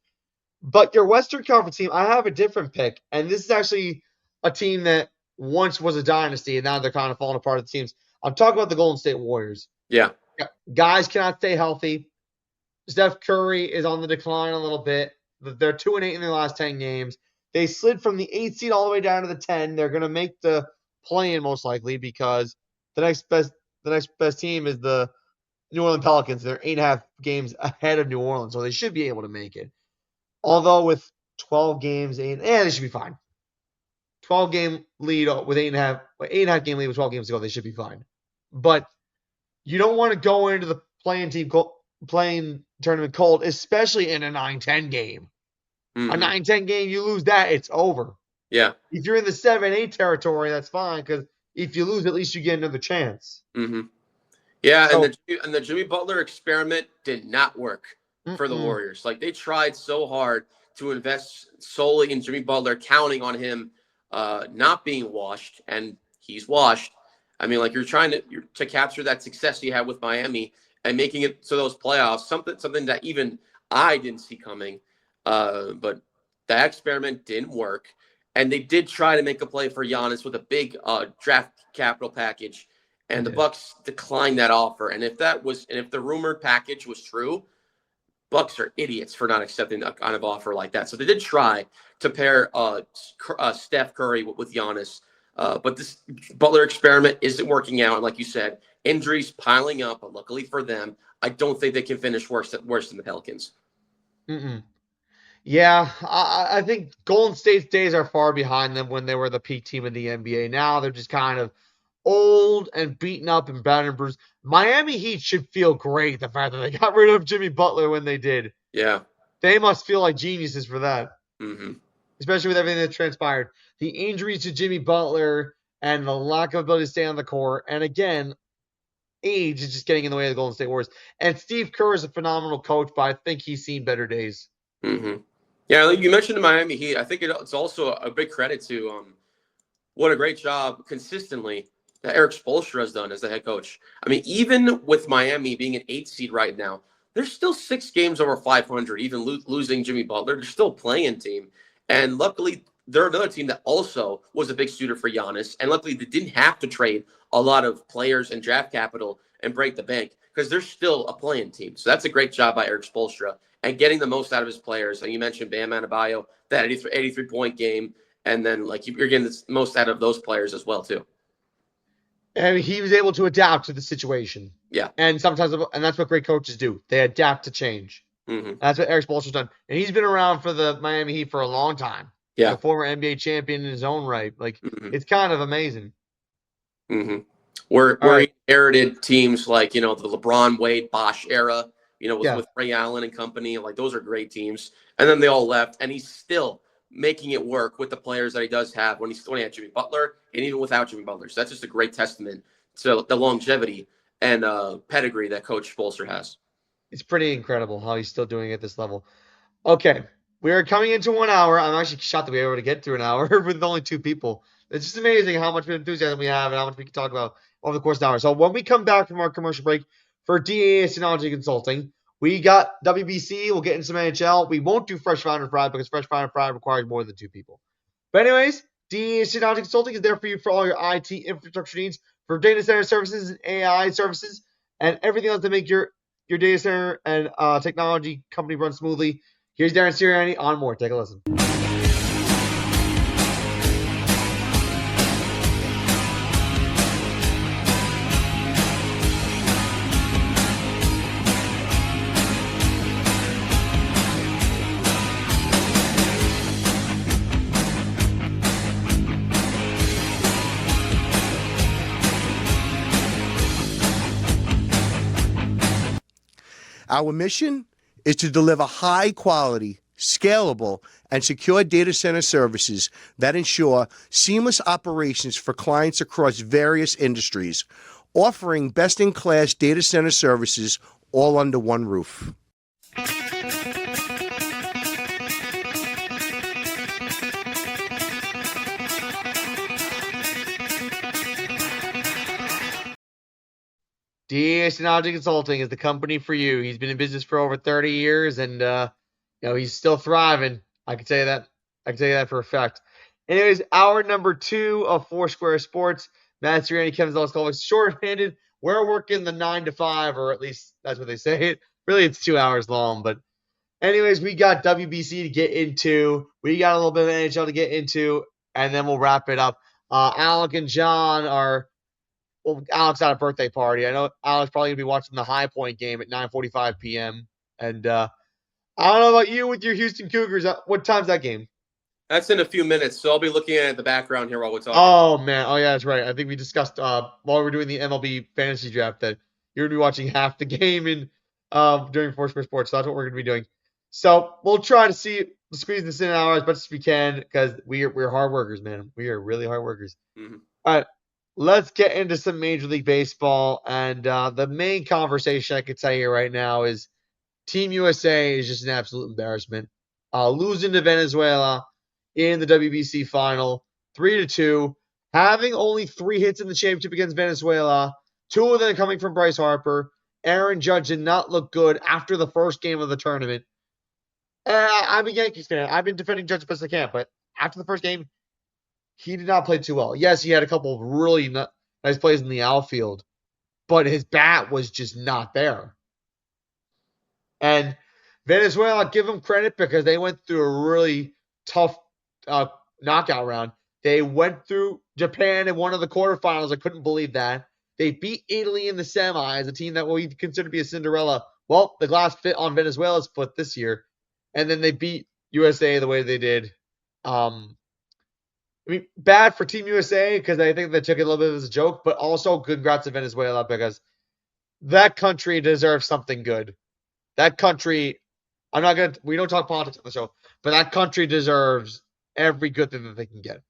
But your Western Conference team, I have a different pick, and this is actually a team that once was a dynasty, and now they're kind of falling apart at the teams. I'm talking about the Golden State Warriors. Yeah. Guys cannot stay healthy. Steph Curry is on the decline a little bit. They're 2-8 in their last 10 games. They slid from the 8th seed all the way down to the 10. They're going to make the play-in most likely because the next best team is the New Orleans Pelicans. They're 8.5 games ahead of New Orleans, so they should be able to make it. Although with 12 games, they should be fine. 12-game lead with 8.5 game lead with 12 games to go, they should be fine. But you don't want to go into the playing tournament cold, especially in a 9-10 game. Mm-hmm. A 9-10 game, you lose that, it's over. Yeah. If you're in the 7-8 territory, that's fine, because if you lose, at least you get another chance. Mm-hmm. Yeah, so, and the Jimmy Butler experiment did not work for the Warriors. Like, they tried so hard to invest solely in Jimmy Butler, counting on him not being washed, and he's washed. I mean, like, you're trying to capture that success you had with Miami and making it to those playoffs, something that even I didn't see coming. But that experiment didn't work, and they did try to make a play for Giannis with a big draft capital package. And the Bucks declined that offer. And if the rumored package was true, Bucks are idiots for not accepting a kind of offer like that. So they did try to pair Steph Curry with Giannis. But this Butler experiment isn't working out. And like you said, injuries piling up. But luckily for them, I don't think they can finish worse than the Pelicans. Yeah, I think Golden State's days are far behind them when they were the peak team in the NBA. Now they're just kind of old and beaten up and battered and bruised. Miami Heat should feel great, the fact that they got rid of Jimmy Butler when they did. Yeah. They must feel like geniuses for that. Mm-hmm. Especially with everything that transpired. The injuries to Jimmy Butler and the lack of ability to stay on the court. And again, age is just getting in the way of the Golden State Warriors. And Steve Kerr is a phenomenal coach, but I think he's seen better days. Mm-hmm. Yeah, like you mentioned the Miami Heat. I think it's also a big credit to what a great job consistently that Eric Spoelstra has done as the head coach. I mean, even with Miami being an 8th seed right now, they're still 6 games over 500, even losing Jimmy Butler. They're still a playing team. And luckily, they're another team that also was a big suitor for Giannis. And luckily, they didn't have to trade a lot of players and draft capital and break the bank because they're still a playing team. So that's a great job by Eric Spoelstra and getting the most out of his players. And you mentioned Bam Adebayo, that 83-point game. And then, like, you're getting the most out of those players as well, too. And he was able to adapt to the situation. Yeah. And sometimes, and that's what great coaches do. They adapt to change. Mm-hmm. That's what Eric Spoelstra's done. And he's been around for the Miami Heat for a long time. Yeah. He's a former NBA champion in his own right. Like, It's kind of amazing. Mm-hmm. We're inherited teams like, the LeBron, Wade, Bosh era, with Ray Allen and company. Like, those are great teams. And then they all left. And he's still making it work with the players that he does have when he had Jimmy Butler and even without Jimmy Butler. So that's just a great testament to the longevity and pedigree that Coach Spoelstra has. It's pretty incredible how he's still doing it at this level. Okay, we are coming into 1 hour. I'm actually shocked that we were able to get through an hour with only 2 people. It's just amazing how much enthusiasm we have and how much we can talk about over the course of an hour. So when we come back from our commercial break for DAS Technology Consulting, we got WBC. We'll get into some NHL. We won't do Fresh Found and Fried because Fresh Found and Fried requires more than 2 people. But anyways, DAS Technology Consulting is there for you for all your IT infrastructure needs for data center services and AI services and everything else to make your data center and technology company run smoothly. Here's Darren Siriani on more. Take a listen. Our mission is to deliver high quality, scalable, and secure data center services that ensure seamless operations for clients across various industries, offering best-in-class data center services all under one roof. DAS Technology Consulting is the company for you. He's been in business for over 30 years, and he's still thriving. I can tell you that. I can tell you that for a fact. Anyways, hour number 2 of Foursquare Sports. Matt Siriani and Kevin Zelicskovics, short-handed. We're working the 9 to 5, or at least that's what they say. Really, it's 2 hours long. But anyways, we got WBC to get into. We got a little bit of NHL to get into, and then we'll wrap it up. Alec and John are. Well, Alex had a birthday party. I know Alex probably gonna be watching the High Point game at 9:45 p.m. And I don't know about you with your Houston Cougars. What time's that game? That's in a few minutes, so I'll be looking at the background here while we're talking. Oh man, oh yeah, that's right. I think we discussed while we were doing the MLB fantasy draft that you're gonna be watching half the game in during Foursquare Sports. So that's what we're gonna be doing. So we'll try to squeeze this in an hour as much as we can because we're hard workers, man. We are really hard workers. Mm-hmm. All right. Let's get into some Major League Baseball. And the main conversation I can tell you right now is Team USA is just an absolute embarrassment. Losing to Venezuela in the WBC final, 3-2. Having only 3 hits in the championship against Venezuela, 2 of them coming from Bryce Harper. Aaron Judge did not look good after the first game of the tournament. I'm a Yankees fan. I've been defending Judge as best I can, but after the first game, he did not play too well. Yes, he had a couple of really nice plays in the outfield, but his bat was just not there. And Venezuela, give them credit because they went through a really tough knockout round. They went through Japan in one of the quarterfinals. I couldn't believe that. They beat Italy in the semis, a team that we consider to be a Cinderella. Well, the glass fit on Venezuela's foot this year. And then they beat USA the way they did. Bad for Team USA because I think they took it a little bit as a joke, but also congrats to Venezuela because that country deserves something good. That country, we don't talk politics on the show, but that country deserves every good thing that they can get.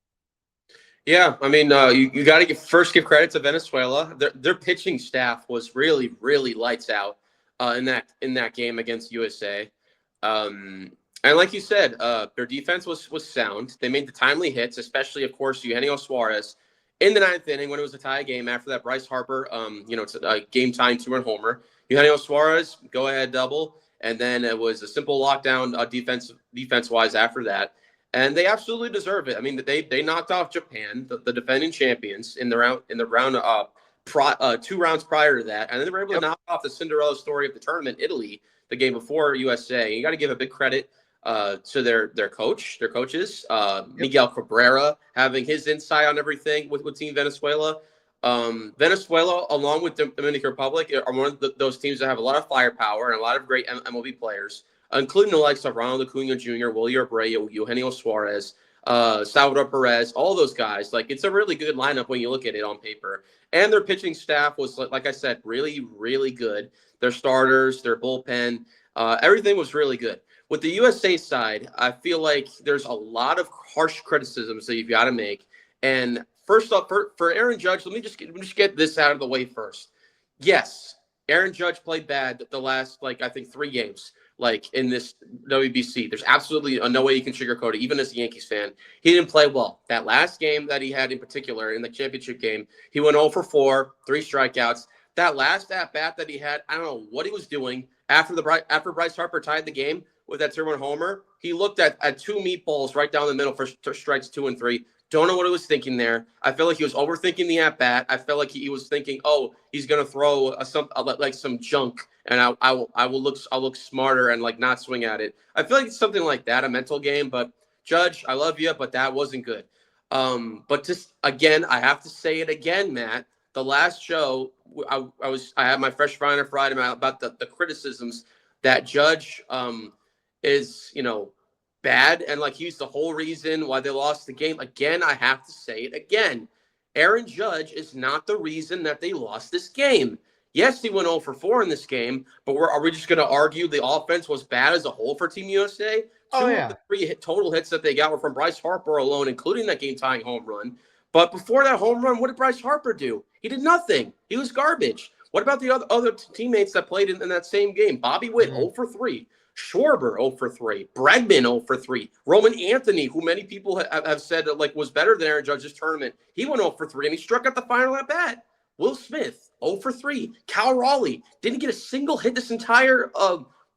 Yeah, I mean, you got to give credit to Venezuela. Their pitching staff was really, really lights out in that game against USA. And like you said, their defense was sound. They made the timely hits, especially, of course, Eugenio Suarez in the 9th inning when it was a tie game. After that, Bryce Harper, it's a game-tying 2-run homer. Eugenio Suarez, go-ahead double. And then it was a simple lockdown defense-wise after that. And they absolutely deserve it. I mean, they knocked off Japan, the defending champions, in the round 2 rounds prior to that. And then they were able to knock off the Cinderella story of the tournament, Italy, the game before USA. You got to give a big credit to their coaches, Miguel Cabrera having his insight on everything with Team Venezuela. Venezuela, along with the Dominican Republic, are one of those teams that have a lot of firepower and a lot of great MLB players, including the likes of Ronald Acuna Jr., Willie Abreu, Eugenio Suarez, Salvador Perez, all those guys. Like, it's a really good lineup when you look at it on paper. And their pitching staff was, like I said, really, really good. Their starters, their bullpen, everything was really good. With the USA side, I feel like there's a lot of harsh criticisms that you've got to make. And first up, for Aaron Judge, let me just get this out of the way first. Yes, Aaron Judge played bad the last, I think 3 games. like in this WBC. There's absolutely no way you can sugarcoat it, even as a Yankees fan. He didn't play well. That last game that he had in particular, in the championship game, he went 0 for 4, 3 strikeouts. That last at-bat that he had, I don't know what he was doing. After Bryce Harper tied the game with that 2-run homer, he looked at 2 meatballs right down the middle for strikes 2 and 3. Don't know what he was thinking there. I feel like he was overthinking the at-bat. I felt like he was thinking, oh, he's going to throw some junk, and I'll look smarter and like not swing at it. I feel like it's something like that, a mental game. But Judge, I love you, but that wasn't good. But just again, I have to say it again, Matt. The last show, I had my Fresh Friday Friday about the criticisms that Judge is, bad, and like he's the whole reason why they lost the game. Again, I have to say it again. Aaron Judge is not the reason that they lost this game. Yes, he went 0 for 4 in this game, but are we just going to argue the offense was bad as a whole for Team USA? Oh, 2 yeah. of the 3 total hits that they got were from Bryce Harper alone, including that game-tying home run. But before that home run, what did Bryce Harper do? He did nothing. He was garbage. What about the other teammates that played in that same game? Bobby Witt, 0 for 3. Schwarber, 0 for 3. Bregman, 0 for 3. Roman Anthony, who many people have said was better than Aaron Judge this tournament, he went 0 for 3, and he struck out the final at bat. Will Smith, 0 for 3. Cal Raleigh didn't get a single hit this entire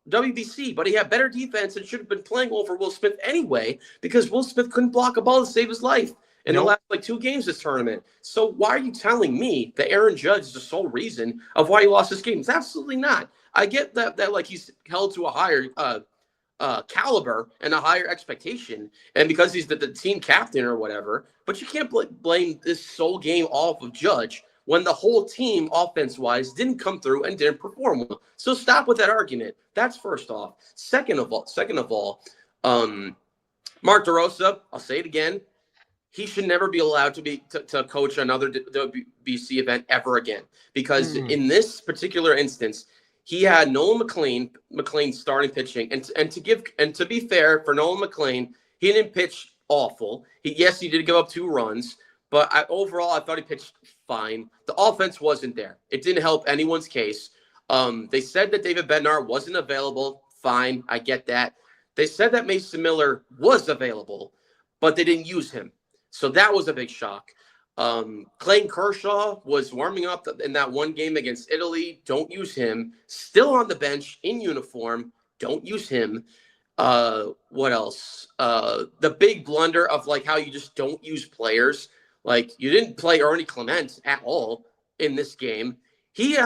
WBC, but he had better defense and should have been playing over Will Smith anyway, because Will Smith couldn't block a ball to save his life in the last 2 games this tournament. So why are you telling me that Aaron Judge is the sole reason of why he lost this game? It's absolutely not. I get that like he's held to a higher caliber and a higher expectation, and because he's the team captain or whatever, but you can't blame this sole game off of Judge when the whole team, offense-wise, didn't come through and didn't perform well. So stop with that argument. That's first off. Second of all, Mark DeRosa, I'll say it again, he should never be allowed to coach another WBC event ever again, because in this particular instance, he had Nolan McLean starting pitching, and to be fair for Nolan McLean, he didn't pitch awful. He did give up 2 runs, but overall I thought he pitched fine. The offense wasn't there. It didn't help anyone's case. They said that David Bednar wasn't available. Fine, I get that. They said that Mason Miller was available, but they didn't use him. So that was a big shock. Clayton Kershaw was warming up in that one game against Italy. Don't use him. Still on the bench in uniform. Don't use him. What else? The big blunder of like how you just don't use players. Like you didn't play Ernie Clement at all in this game. He's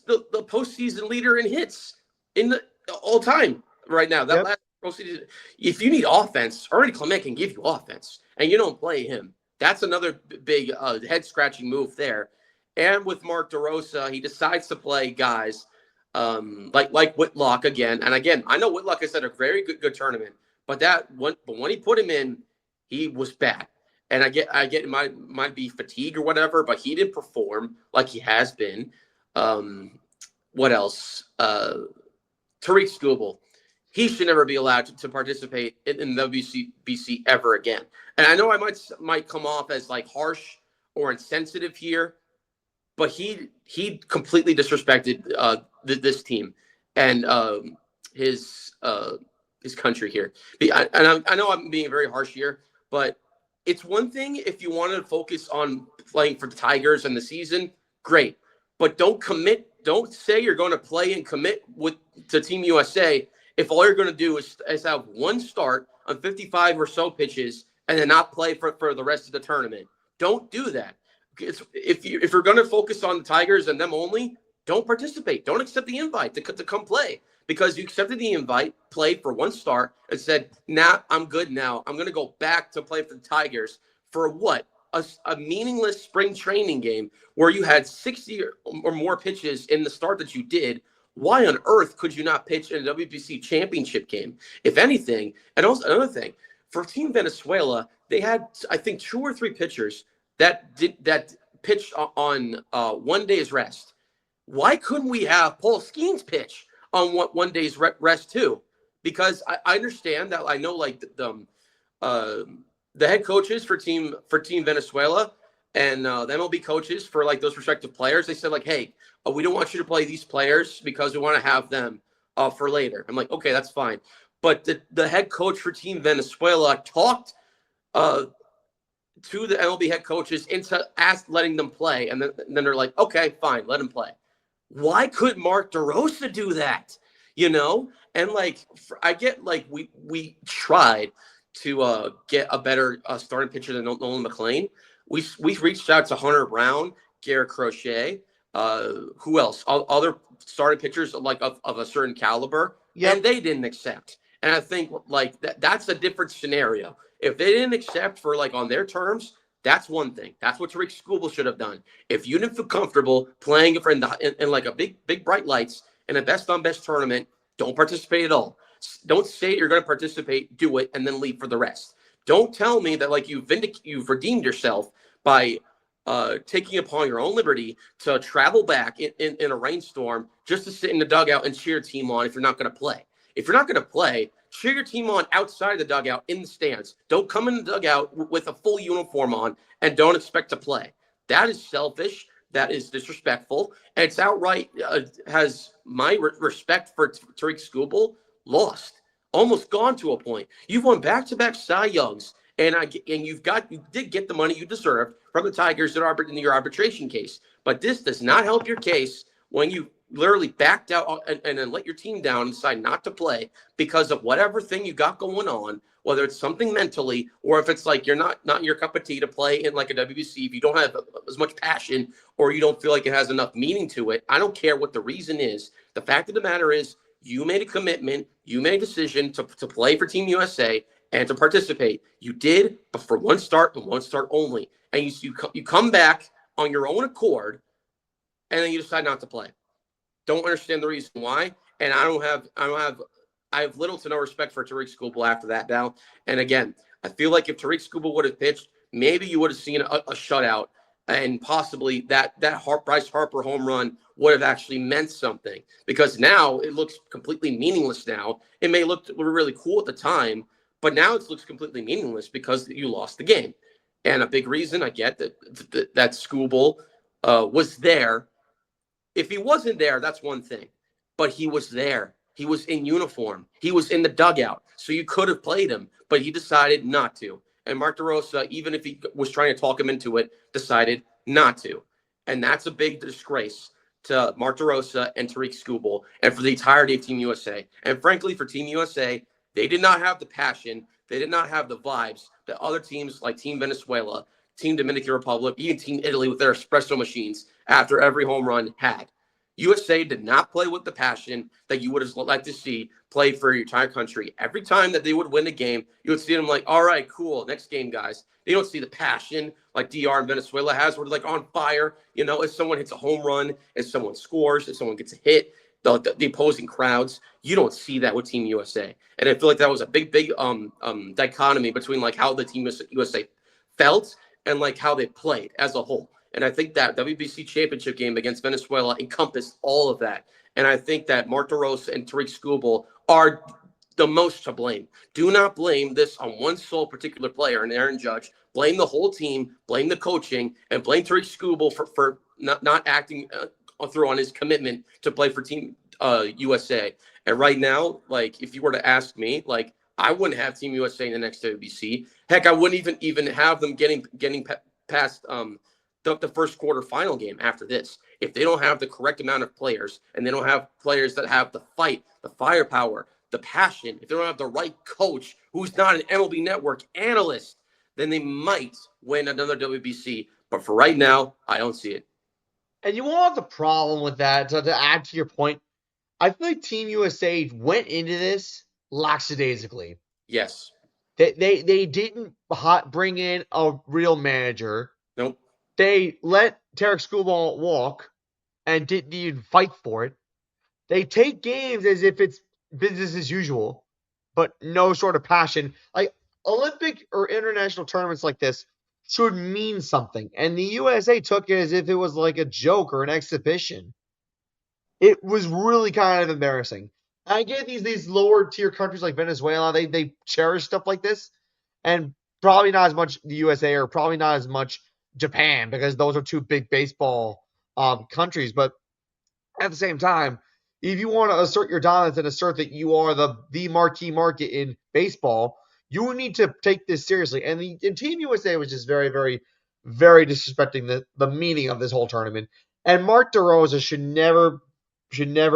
the postseason leader in hits in the all time right now. That last postseason. If you need offense, Ernie Clement can give you offense, and you don't play him. That's another big head-scratching move there. And with Mark DeRosa, he decides to play guys like Whitlock again. And again, I know Whitlock has had a very good tournament, but when he put him in, he was bad. And I get it might be fatigue or whatever, but he didn't perform like he has been. What else? Tariq Skubal. He should never be allowed to participate in the WBC ever again. And I know I might come off as like harsh or insensitive here, but he completely disrespected this team and his country here. And I know I'm being very harsh here, but it's one thing if you want to focus on playing for the Tigers and the season, great. But don't say you're going to play and commit to Team USA if all you're going to do is have one start on 55 or so pitches and then not play for the rest of the tournament. Don't do that. If you're going to focus on the Tigers and them only, don't participate. Don't accept the invite to come play, because you accepted the invite, played for one start, and said, nah, I'm good now. I'm going to go back to play for the Tigers for what? A meaningless spring training game where you had 60 or more pitches in the start that you did. Why on earth could you not pitch in a WBC championship game, if anything? And also another thing, for Team Venezuela, they had, I think, 2 or 3 pitchers that pitched on 1 day's rest. Why couldn't we have Paul Skeens pitch on 1 day's rest too? Because I understand that. I know like the head coaches for Team Venezuela and the MLB coaches for like those respective players, they said like, hey, we don't want you to play these players because we want to have them for later. I'm like, okay, that's fine. But the head coach for Team Venezuela talked to the MLB head coaches into letting them play, and then they're like, okay, fine, let him play. Why could Mark DeRosa do that? And like I get like we tried to get a better starting pitcher than Nolan McLean. We reached out to Hunter Brown, Garrett Crochet, who else? Other starting pitchers like of a certain caliber, and they didn't accept. And I think like that's a different scenario. If they didn't accept for like on their terms, that's one thing. That's what Tariq Skubal should have done. If you didn't feel comfortable playing in like a big bright lights in a best on best tournament, don't participate at all. Don't say you're going to participate, do it, and then leave for the rest. Don't tell me that like you've redeemed yourself by taking upon your own liberty to travel back in a rainstorm just to sit in the dugout and cheer your team on if you're not going to play. If you're not going to play, cheer your team on outside the dugout in the stands. Don't come in the dugout with a full uniform on and don't expect to play. That is selfish. That is disrespectful. And it's outright has my respect for Tariq Skubal lost, almost gone to a point. You've won back-to-back Cy Youngs, and you did get the money you deserved from the Tigers in your arbitration case. But this does not help your case when you literally backed out and then let your team down and decide not to play because of whatever thing you got going on, whether it's something mentally or if it's like you're not your cup of tea to play in like a WBC, if you don't have as much passion or you don't feel like it has enough meaning to it. I don't care what the reason is. The fact of the matter is you made a commitment, you made a decision to play for Team USA and to participate. You did, but for one start and one start only. And you come back on your own accord and then you decide not to play. Don't understand the reason why, and I have little to no respect for Tariq Skubal after that now. And again, I feel like if Tariq Skubal would have pitched, maybe you would have seen a shutout, and possibly that Bryce Harper home run would have actually meant something. Because now it looks completely meaningless. Now it may look really cool at the time, but now it looks completely meaningless because you lost the game. And a big reason I get that Skubal was there. If he wasn't there, that's one thing. But he was there. He was in uniform. He was in the dugout. So you could have played him, but he decided not to. And Mark DeRosa, even if he was trying to talk him into it, decided not to. And that's a big disgrace to Mark DeRosa and Tariq Skubal and for the entirety of Team USA. And frankly, for Team USA, they did not have the passion. They did not have the vibes that other teams like Team Venezuela, Team Dominican Republic, even Team Italy with their espresso machines after every home run had. USA did not play with the passion that you would have liked to see play for your entire country. Every time that they would win a game, you would see them like, all right, cool, next game, guys. They don't see the passion like DR and Venezuela has, where they're like on fire. If someone hits a home run, if someone scores, if someone gets a hit, the opposing crowds, you don't see that with Team USA. And I feel like that was a big dichotomy between like how the Team USA felt and like how they played as a whole. And I think that WBC championship game against Venezuela encompassed all of that. And I think that Mark DeRosa and Tariq Skubal are the most to blame. Do not blame this on one sole particular player, and Aaron Judge. Blame the whole team, blame the coaching, and blame Tariq Skubal for not acting through on his commitment to play for Team USA. And right now, like if you were to ask me, like I wouldn't have Team USA in the next WBC. Heck, I wouldn't even have them getting past the first quarter final game after this. If they don't have the correct amount of players and they don't have players that have the fight, the firepower, the passion, if they don't have the right coach who's not an MLB Network analyst, then they might win another WBC. But for right now, I don't see it. And you won't have the problem with that. To add to your point, I feel like Team USA went into this lackadaisically. Yes. They didn't bring in a real manager. Nope. They let Tariq Skubal walk and didn't even fight for it. They take games as if it's business as usual, but no sort of passion. Like Olympic or international tournaments like this should mean something. And the USA took it as if it was like a joke or an exhibition. It was really kind of embarrassing. I get these lower tier countries like Venezuela, they cherish stuff like this. And probably not as much the USA or probably not as much Japan because those are two big baseball countries. But at the same time, if you want to assert your dominance and assert that you are the marquee market in baseball, you need to take this seriously. And Team USA was just very, very, very disrespecting the meaning of this whole tournament. And Mark DeRosa should never,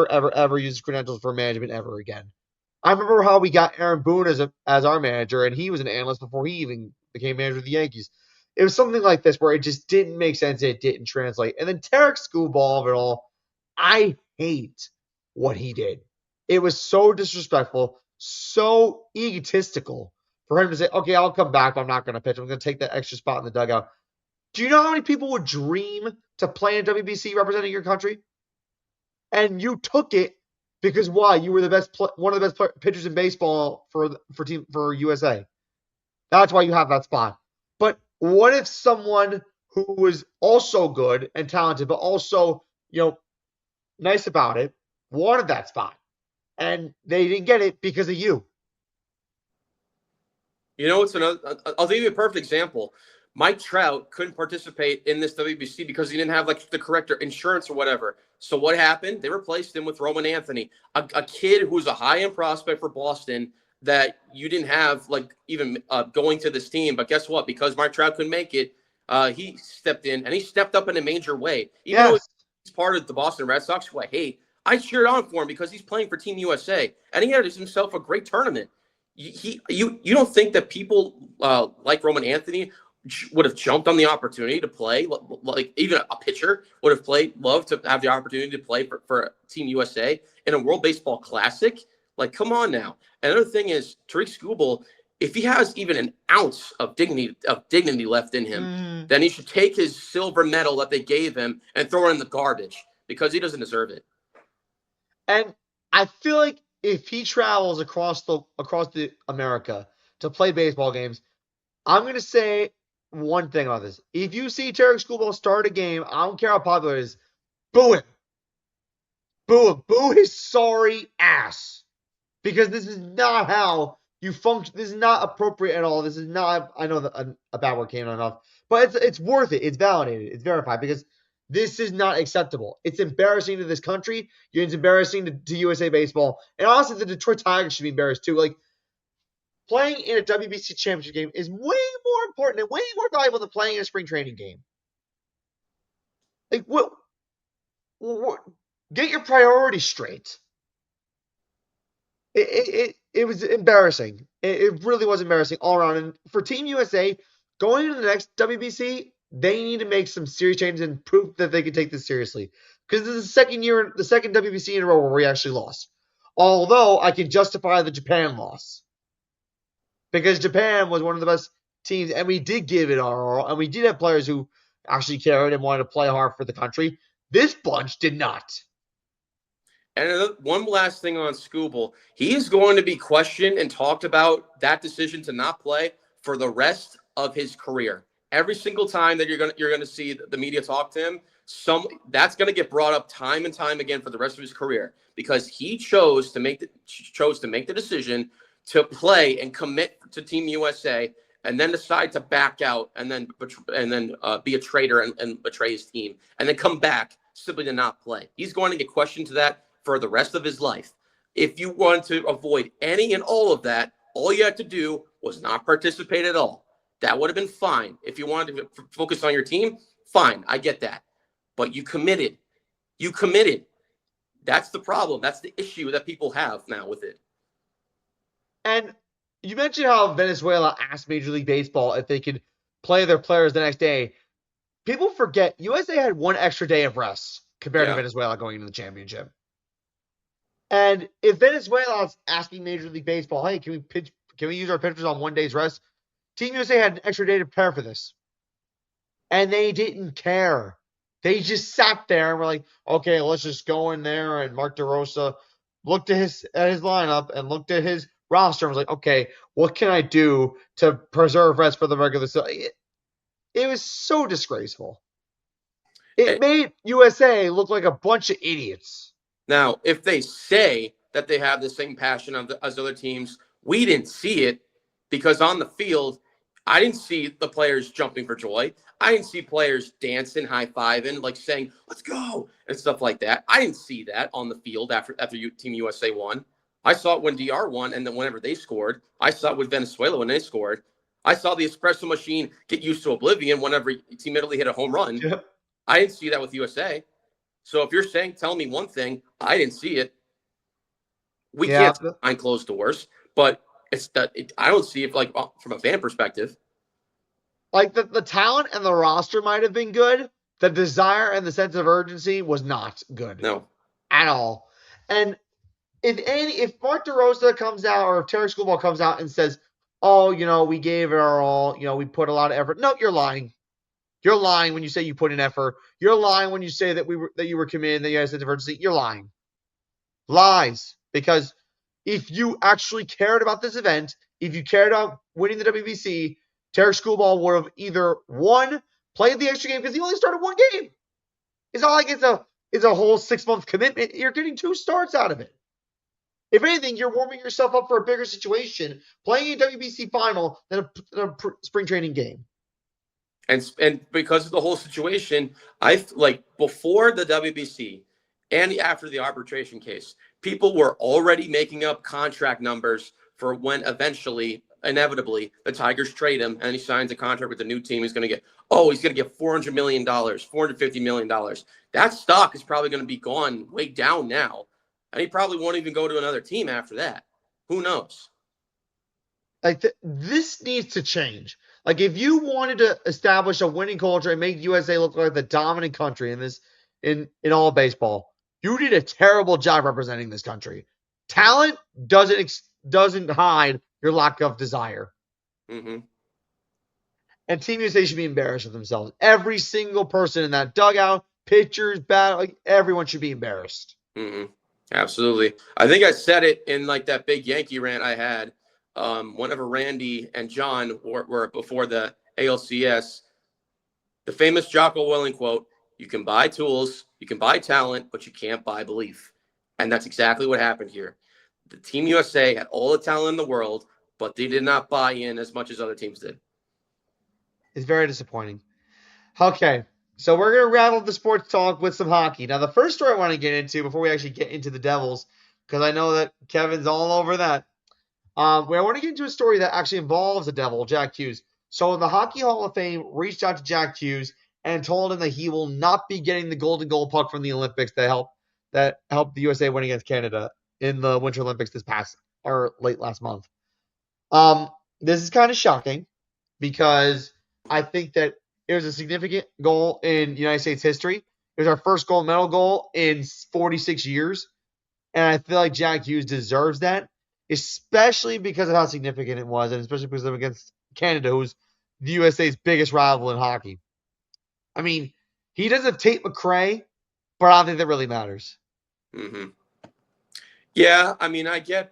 ever, ever use his credentials for management ever again. I remember how we got Aaron Boone as our manager, and he was an analyst before he even became manager of the Yankees. It was something like this where it just didn't make sense. It didn't translate. And then Tarek Schoolball of it all, I hate what he did. It was so disrespectful, so egotistical for him to say, okay, I'll come back, but I'm not going to pitch. I'm going to take that extra spot in the dugout. Do you know how many people would dream to play in WBC representing your country? And you took it because why? You were one of the best pitchers in baseball for USA. That's why you have that spot. But what if someone who was also good and talented, but also, nice about it, wanted that spot, and they didn't get it because of you? You know, it's another. I'll give you a perfect example. Mike Trout couldn't participate in this WBC because he didn't have like the correct insurance or whatever. So what happened? They replaced him with Roman Anthony, a kid who was a high-end prospect for Boston that you didn't have like even going to this team. But guess what? Because Mike Trout couldn't make it, he stepped in and he stepped up in a major way. Even though he's part of the Boston Red Sox, who I hate, I cheered on for him because he's playing for Team USA and he had himself a great tournament. You don't think that people like Roman Anthony would have jumped on the opportunity to play, like even a pitcher would have loved to have the opportunity to play for Team USA in a World Baseball Classic? Like, come on now. Another thing is Tariq Skubal, if he has even an ounce of dignity left in him, then he should take his silver medal that they gave him and throw it in the garbage because he doesn't deserve it. And I feel like if he travels across the America to play baseball games, I'm gonna say one thing on this. If you see Tarek Schoolball start a game, I don't care how popular it is, boo him. Boo him. Boo his sorry ass. Because this is not how you function. This is not appropriate at all. This is not, I know that a bad word came out enough, but it's worth it. It's validated. It's verified because this is not acceptable. It's embarrassing to this country. It's embarrassing to USA Baseball. And honestly, the Detroit Tigers should be embarrassed too. Like, playing in a WBC championship game is way more important and way more valuable than playing in a spring training game. Like, what get your priorities straight. It was embarrassing. It really was embarrassing all around. And for Team USA, going into the next WBC, they need to make some serious changes and prove that they can take this seriously. Because this is the second WBC in a row where we actually lost. Although I can justify the Japan loss. Because Japan was one of the best teams, and we did give it our all, and we did have players who actually cared and wanted to play hard for the country. This bunch did not. And one last thing on Skubal, he is going to be questioned and talked about that decision to not play for the rest of his career. Every single time that you're going to see the media talk to him, that's going to get brought up time and time again for the rest of his career because he chose to make the decision to play and commit to Team USA, and then decide to back out, and then be a traitor and betray his team, and then come back simply to not play. He's going to get questioned to that for the rest of his life. If you want to avoid any and all of that, all you had to do was not participate at all. That would have been fine. If you wanted to focus on your team, fine, I get that. But you committed. You committed. That's the problem. That's the issue that people have now with it. And you mentioned how Venezuela asked Major League Baseball if they could play their players the next day. People forget USA had one extra day of rest compared to Venezuela going into the championship. And if Venezuela is asking Major League Baseball, hey, can we use our pitchers on one day's rest? Team USA had an extra day to prepare for this. And they didn't care. They just sat there and were like, okay, let's just go in there. And Mark DeRosa looked at his lineup and looked at his roster and was like, okay, what can I do to preserve rest for the regular season? It was so disgraceful. It made USA look like a bunch of idiots. Now, if they say that they have the same passion as other teams, we didn't see it because on the field, I didn't see the players jumping for joy. I didn't see players dancing, high-fiving, like saying, let's go, and stuff like that. I didn't see that on the field after Team USA won. I saw it when DR won, and then whenever they scored. I saw it with Venezuela when they scored. I saw the espresso machine get used to oblivion whenever Team Italy hit a home run. Yep. I didn't see that with USA. So if you're telling me one thing, I didn't see it. We Yeah. can't behind closed doors, but I don't see it like from a fan perspective. Like the talent and the roster might have been good. The desire and the sense of urgency was not good. No. At all. And if Mark DeRosa comes out or if Terry Schoolball comes out and says, oh, we gave it our all, we put a lot of effort. No, you're lying. You're lying when you say you put in effort. You're lying when you say that you were committed, that you had a sense of urgency. You're lying. Lies. Because if you actually cared about this event, if you cared about winning the WBC, Terry Schoolball would have either one, played the extra game because he only started one game. It's not like it's a whole 6-month commitment. You're getting 2 starts out of it. If anything, you're warming yourself up for a bigger situation, playing a WBC final than a spring training game. And because of the whole situation, I like before the WBC and after the arbitration case, people were already making up contract numbers for when eventually, inevitably, the Tigers trade him and he signs a contract with the new team. He's going to get $400 million, $450 million. That stock is probably going to be gone way down now. And he probably won't even go to another team after that. Who knows? Like this needs to change. Like if you wanted to establish a winning culture and make USA look like the dominant country in all of baseball, you did a terrible job representing this country. Talent doesn't hide your lack of desire. Mm-hmm. And Team USA should be embarrassed with themselves. Every single person in that dugout, pitchers, like everyone should be embarrassed. Mm-hmm. Absolutely. I think I said it in like that big Yankee rant I had. Whenever Randy and John were before the ALCS, the famous Jocko Willing quote, you can buy tools, you can buy talent, but you can't buy belief. And that's exactly what happened here. The Team USA had all the talent in the world, but they did not buy in as much as other teams did. It's very disappointing. Okay, so we're going to wrap up the sports talk with some hockey. Now, the first story I want to get into before we actually get into the Devils, because I know that Kevin's all over that, where I want to get into a story that actually involves a Devil, Jack Hughes. So the Hockey Hall of Fame reached out to Jack Hughes and told him that he will not be getting the golden goal puck from the Olympics that helped the USA win against Canada in the Winter Olympics this past or late last month. This is kind of shocking because I think that it was a significant goal in United States history. It was our first gold medal goal in 46 years. And I feel like Jack Hughes deserves that, especially because of how significant it was, and especially because of against Canada, who's the USA's biggest rival in hockey. I mean, he doesn't have Tate McRae, but I don't think that really matters. Mm-hmm. Yeah, I mean, I get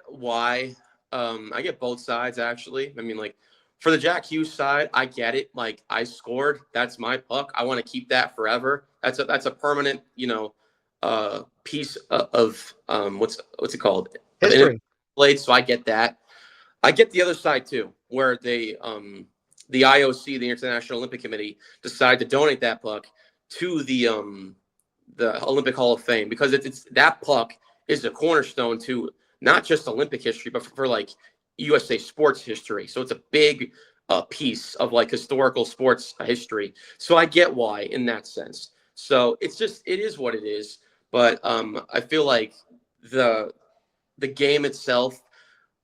why. I get both sides, actually. I mean, like, for the Jack Hughes side, I get it. Like, I scored. That's my puck. I want to keep that forever. That's a permanent, piece of what's it called? History. Played. So I get that. I get the other side too, where the IOC, the International Olympic Committee, decided to donate that puck to the Olympic Hall of Fame because it's that puck is a cornerstone to not just Olympic history, but for like USA sports history. So it's a big piece of like historical sports history. So I get why in that sense. So it is what it is. But I feel like the game itself,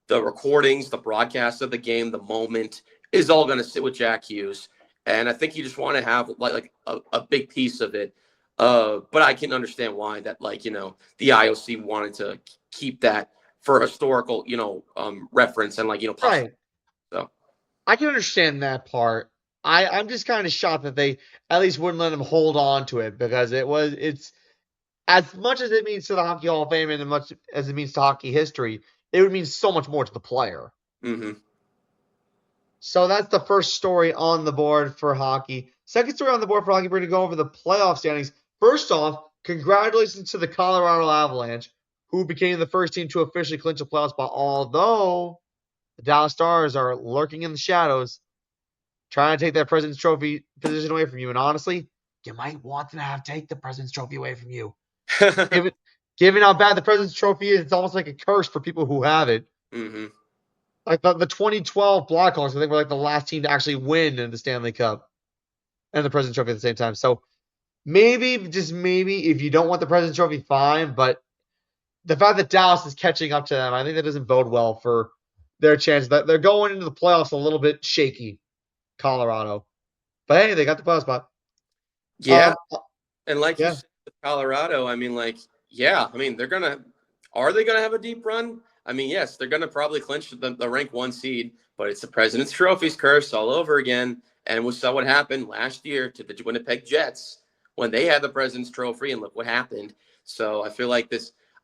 the recordings, the broadcast of the game, the moment is all going to sit with Jack Hughes. And I think you just want to have like a big piece of it. But I can understand why that, like, the IOC wanted to keep that for historical, reference and like, Right. So I can understand that part. I'm just kind of shocked that they at least wouldn't let him hold on to it because it's as much as it means to the Hockey Hall of Fame and as much as it means to hockey history, it would mean so much more to the player. Mm-hmm. So that's the first story on the board for hockey. Second story on the board for hockey, we're going to go over the playoff standings. First off, congratulations to the Colorado Avalanche, who became the first team to officially clinch a playoff spot, although the Dallas Stars are lurking in the shadows trying to take that President's Trophy position away from you. And honestly, you might want them to take the President's Trophy away from you. Given how bad the President's Trophy is, it's almost like a curse for people who have it. Mm-hmm. Like the 2012 Blackhawks, I think, were like the last team to actually win in the Stanley Cup and the President's Trophy at the same time. So maybe, just maybe, if you don't want the President's Trophy, fine. But the fact that Dallas is catching up to them, I think that doesn't bode well for their chances. That they're going into the playoffs a little bit shaky, Colorado. But hey, they got the playoff spot. Yeah. And like you Yeah. said with Colorado, I mean, like, yeah, I mean, are they gonna have a deep run? I mean, yes, they're gonna probably clinch the rank 1 seed, but it's the President's Trophies curse all over again. And we saw what happened last year to the Winnipeg Jets when they had the President's Trophy, and look what happened. So I feel like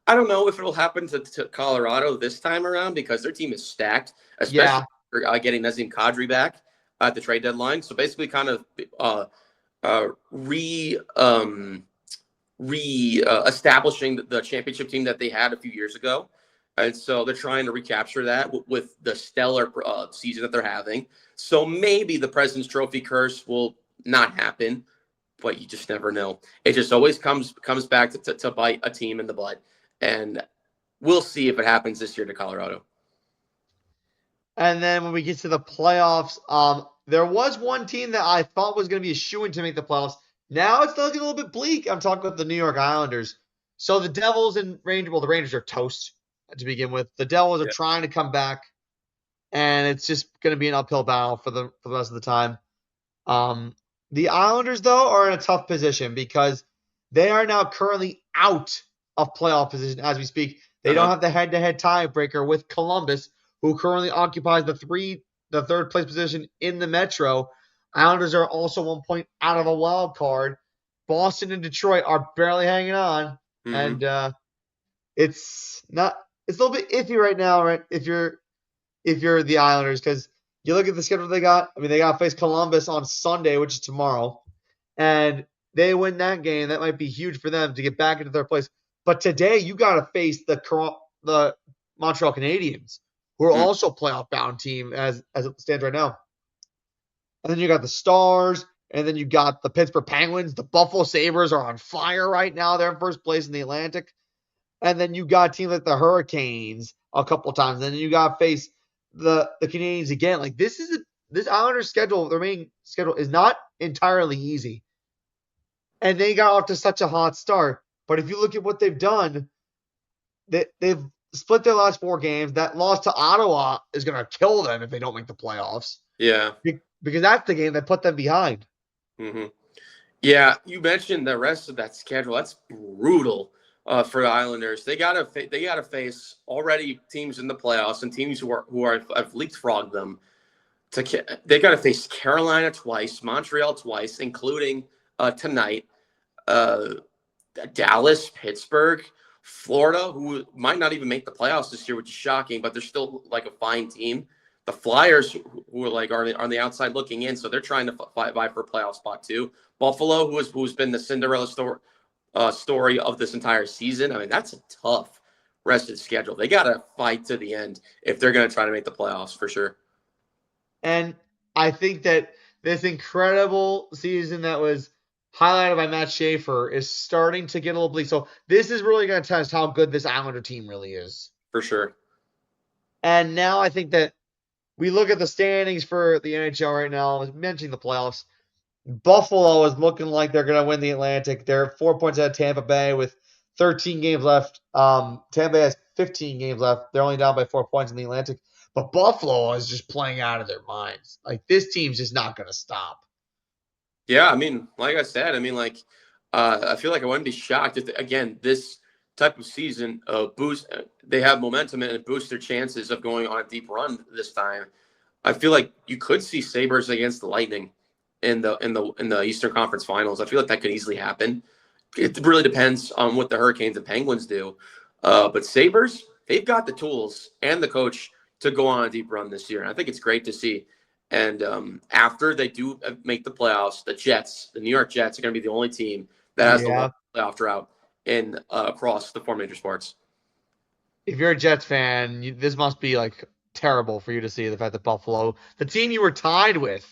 I don't know if it'll happen to Colorado this time around because their team is stacked, especially for getting Nazem Kadri back at the trade deadline. So basically, kind of establishing the championship team that they had a few years ago. And so they're trying to recapture that with the stellar season that they're having. So maybe the President's Trophy curse will not happen, but you just never know. It just always comes back to bite a team in the butt. And we'll see if it happens this year to Colorado. And then when we get to the playoffs, there was one team that I thought was going to be a shoo-in to make the playoffs. Now it's looking a little bit bleak. I'm talking about the New York Islanders. So the Devils and Rangers, well, the Rangers are toast to begin with. The Devils are trying to come back, and it's just going to be an uphill battle for the rest of the time. The Islanders, though, are in a tough position because they are now currently out of playoff position as we speak. They don't have the head-to-head tiebreaker with Columbus, who currently occupies the third place position in the Metro. Islanders are also 1 point out of a wild card. Boston and Detroit are barely hanging on, and it's a little bit iffy right now, right? If you're the Islanders, because you look at the schedule they got. I mean, they got to face Columbus on Sunday, which is tomorrow, and they win that game. That might be huge for them to get back into third place. But today, you got to face the Montreal Canadiens, who are also a playoff bound team as it stands right now. And then you got the Stars, and then you got the Pittsburgh Penguins. The Buffalo Sabres are on fire right now. They're in first place in the Atlantic. And then you got teams like the Hurricanes a couple times. And then you got to face the Canadiens again. Like this Islanders schedule, their main schedule is not entirely easy. And they got off to such a hot start. But if you look at what they've done, they've split their last 4 games. That loss to Ottawa is going to kill them if they don't make the playoffs. Yeah. Because that's the game that put them behind. Mm-hmm. Yeah, you mentioned the rest of that schedule. That's brutal for the Islanders. They gotta face already teams in the playoffs and teams who have leapfrogged them. They got to face Carolina twice, Montreal twice, including tonight. Dallas, Pittsburgh, Florida, who might not even make the playoffs this year, which is shocking, but they're still like a fine team. The Flyers, who are like are on the outside looking in, so they're trying to vie for a playoff spot too. Buffalo, who's been the Cinderella story of this entire season. I mean, that's a tough rest of the schedule. They got to fight to the end if they're going to try to make the playoffs for sure. And I think that this incredible season that was highlighted by Matt Schaefer is starting to get a little bleak. So this is really going to test how good this Islander team really is. For sure. And now I think that we look at the standings for the NHL right now. I was mentioning the playoffs. Buffalo is looking like they're going to win the Atlantic. They're 4 points out of Tampa Bay with 13 games left. Tampa Bay has 15 games left. They're only down by 4 points in the Atlantic. But Buffalo is just playing out of their minds. Like, this team's just not going to stop. Yeah, I mean, like I said, I feel like I wouldn't be shocked if, again, this type of season they have momentum and it boosts their chances of going on a deep run this time. I feel like you could see Sabres against the Lightning in the Eastern Conference Finals. I feel like that could easily happen. It really depends on what the Hurricanes and Penguins do. But Sabres, they've got the tools and the coach to go on a deep run this year. And I think it's great to see. And after they do make the playoffs, the New York Jets are going to be the only team that has the playoff drought in across the 4 major sports. If you're a Jets fan, this must be like terrible for you to see the fact that Buffalo, the team you were tied with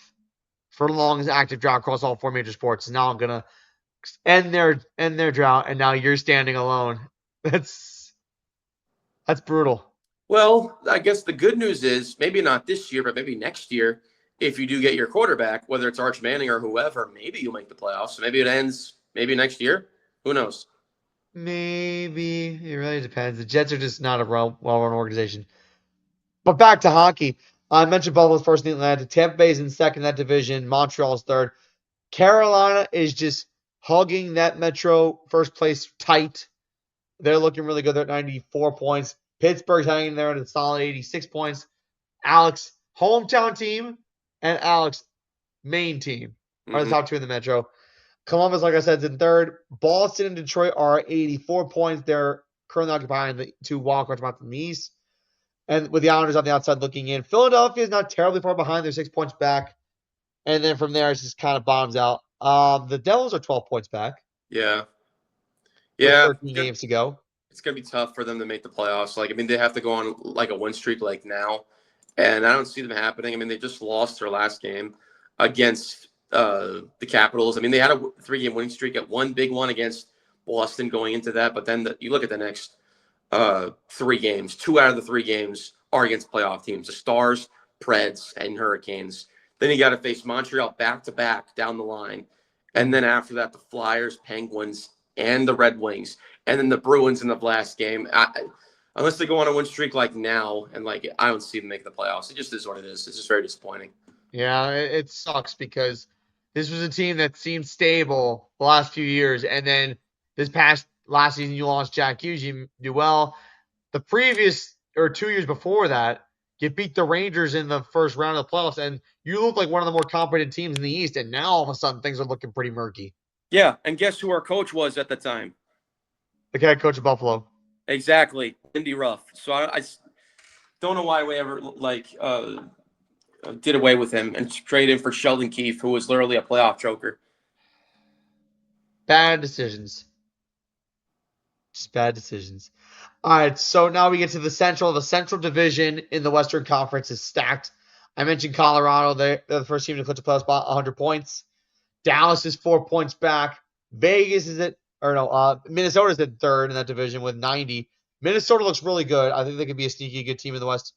for the longest active drought across all 4 major sports. Now I'm gonna end their drought, and now you're standing alone. That's brutal. Well, I guess the good news is maybe not this year, but maybe next year, if you do get your quarterback, whether it's Arch Manning or whoever, maybe you'll make the playoffs. Maybe it ends maybe next year. Who knows? Maybe it really depends. The Jets are just not a well-run organization. But back to hockey. I mentioned Buffalo's first in the Atlantic. Tampa Bay's in second in that division. Montreal's third. Carolina is just hugging that Metro first place tight. They're looking really good. They're at 94 points. Pittsburgh's hanging there at a solid 86 points. Alex, hometown team, and Alex, main team are the top two in the Metro. Columbus, like I said, is in third. Boston and Detroit are 84 points. They're currently occupying the 2 wildcard spots in the East. And with the Islanders on the outside looking in. Philadelphia is not terribly far behind. They're 6 points back. And then from there, it just kind of bombs out. The Devils are 12 points back. Yeah. With Yeah. 13 games to go. It's going to be tough for them to make the playoffs. Like, I mean, they have to go on like a win streak like now. And I don't see them happening. I mean, they just lost their last game against the Capitals. I mean, they had a 3-game winning streak at one big one against Boston going into that. But then you look at the next 3 games. 2 out of the 3 games are against playoff teams. The Stars, Preds, and Hurricanes. Then you got to face Montreal back-to-back down the line. And then after that, the Flyers, Penguins, and the Red Wings. And then the Bruins in the last game. Unless they go on a win streak like now, and like I don't see them making the playoffs. It just is what it is. It's just very disappointing. Yeah, it sucks because this was a team that seemed stable the last few years, and then last season you lost Jack Hughes, you do well. The previous or 2 years before that, you beat the Rangers in the first round of the playoffs, and you look like one of the more competent teams in the East. And now all of a sudden things are looking pretty murky. Yeah, and guess who our coach was at the time? The head coach of Buffalo. Exactly, Lindy Ruff. So I don't know why we ever did away with him and traded him for Sheldon Keefe, who was literally a playoff choker. Bad decisions. Just bad decisions. All right, so now we get to the Central. The Central Division in the Western Conference is stacked. I mentioned Colorado. They're the first team to clinch a playoff spot, 100 points. Dallas is 4 points back. Vegas is Minnesota's at third in that division with 90. Minnesota looks really good. I think they could be a sneaky good team in the West.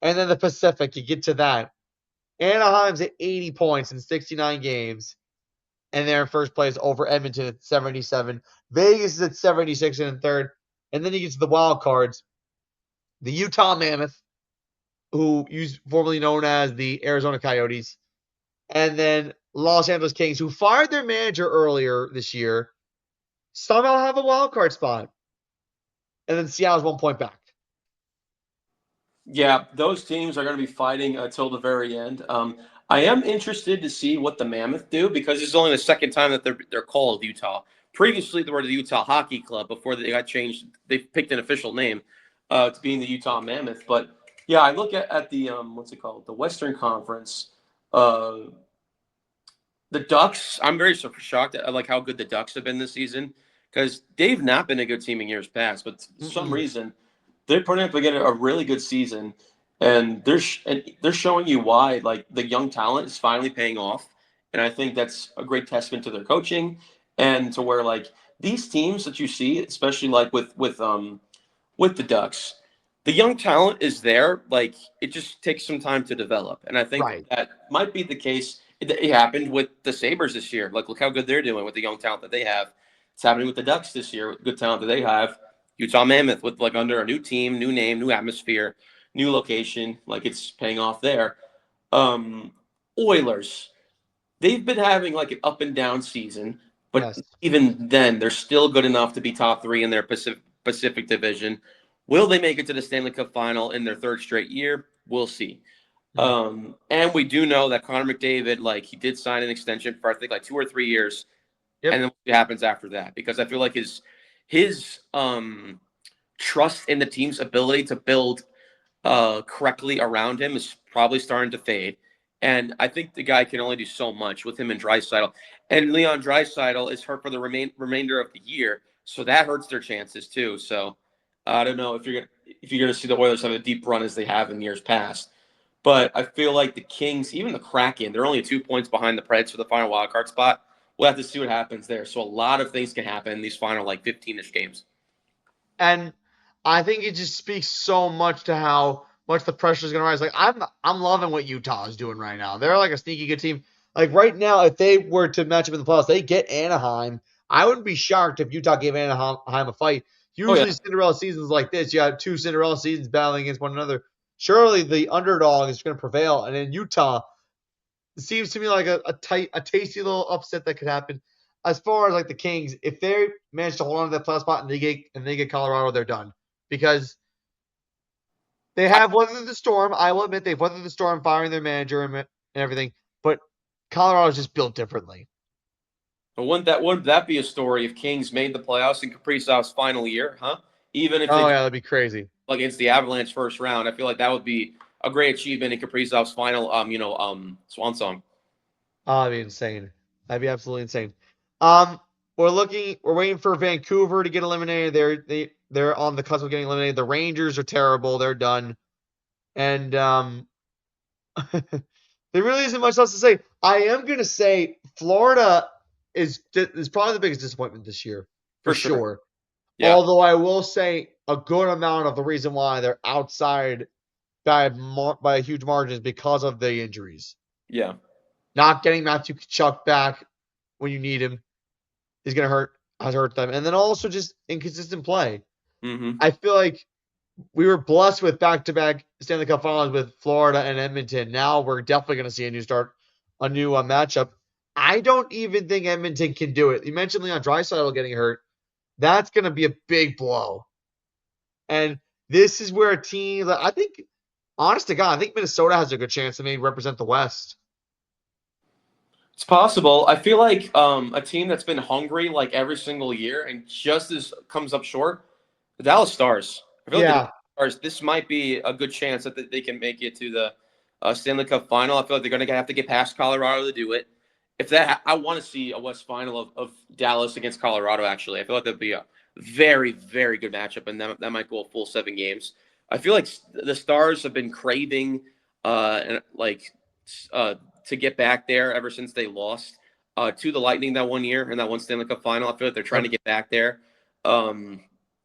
And then the Pacific, you get to that. Anaheim's at 80 points in 69 games. And they're in first place over Edmonton at 77. Vegas is at 76 and in third. And then you get to the wild cards. The Utah Mammoth, who used formerly known as the Arizona Coyotes. And then Los Angeles Kings, who fired their manager earlier this year, somehow have a wild card spot. And then Seattle's 1 point back. Yeah, those teams are going to be fighting until the very end. I am interested to see what the Mammoth do because this is only the second time that they're called Utah. Previously, they were the Utah Hockey Club before they got changed. They picked an official name to being the Utah Mammoth. But yeah, I look at the what's it called? The Western Conference. The Ducks, I'm very shocked at like how good the Ducks have been this season because they've not been a good team in years past, but for some reason they're putting up again a really good season, and they're showing you why like the young talent is finally paying off, and I think that's a great testament to their coaching and to where like these teams that you see, especially like with the Ducks, the young talent is there. Like it just takes some time to develop, and I think that might be the case. It happened with the Sabres this year. Like, look how good they're doing with the young talent that they have. It's happening with the Ducks this year with good talent that they have. Utah Mammoth with like under a new team, new name, new atmosphere, new location. Like it's paying off there. Oilers, they've been having like an up and down season, but even then, they're still good enough to be top 3 in their Pacific Division. Will they make it to the Stanley Cup Final in their 3rd straight year? We'll see. And we do know that Connor McDavid, like he did sign an extension for I think like 2 or 3 years, and then what happens after that? Because I feel like his trust in the team's ability to build correctly around him is probably starting to fade. And I think the guy can only do so much with him and Draisaitl. And Leon Draisaitl is hurt for the remainder of the year, so that hurts their chances too. So I don't know if you're gonna see the Oilers have a deep run as they have in years past. But I feel like the Kings, even the Kraken, they're only 2 points behind the Preds for the final wildcard spot. We'll have to see what happens there. So a lot of things can happen in these final 15-ish games. And I think it just speaks so much to how much the pressure is going to rise. Like I'm loving what Utah is doing right now. They're like a sneaky good team. Like right now, if they were to match up in the playoffs, they get Anaheim. I wouldn't be shocked if Utah gave Anaheim a fight. Oh yeah, Usually Cinderella seasons like this, you have two Cinderella seasons battling against one another. Surely the underdog is going to prevail, and in Utah, it seems to me like a tasty little upset that could happen. As far as like the Kings, if they manage to hold on to that playoff spot and they get Colorado, they're done because they have weathered the storm. I will admit they've weathered the storm, firing their manager and everything. But Colorado's just built differently. but wouldn't that be a story if Kings made the playoffs in Kaprizov's final year, huh? Even if Oh they yeah, that'd be crazy. against the Avalanche first round, I feel like that would be a great achievement in Kaprizov's final swan song. Oh, that'd be insane. That'd be absolutely insane. We're waiting for Vancouver to get eliminated. They're on the cusp of getting eliminated. The Rangers are terrible. They're done. And there really isn't much else to say. I am gonna say Florida is probably the biggest disappointment this year for sure. Yeah. Although I will say a good amount of the reason why they're outside by a huge margin is because of the injuries. Yeah. Not getting Matthew Tkachuk back when you need him is gonna has hurt them, and then also just inconsistent play. Mm-hmm. I feel like we were blessed with back-to-back Stanley Cup Finals with Florida and Edmonton. Now we're definitely going to see a new matchup. I don't even think Edmonton can do it. You mentioned Leon Draisaitl getting hurt. That's going to be a big blow. And this is where a team, I think, honest to God, I think Minnesota has a good chance to maybe represent the West. It's possible. I feel like a team that's been hungry like every single year and just as comes up short, the Dallas Stars. I feel like the Dallas Stars, this might be a good chance that they can make it to the Stanley Cup final. I feel like they're going to have to get past Colorado to do it. I want to see a West final of Dallas against Colorado, actually. I feel like that'd be a very, very good matchup, and that might go a full 7 games. I feel like the Stars have been craving to get back there ever since they lost to the Lightning that one year in that one Stanley Cup final. I feel like they're trying to get back there.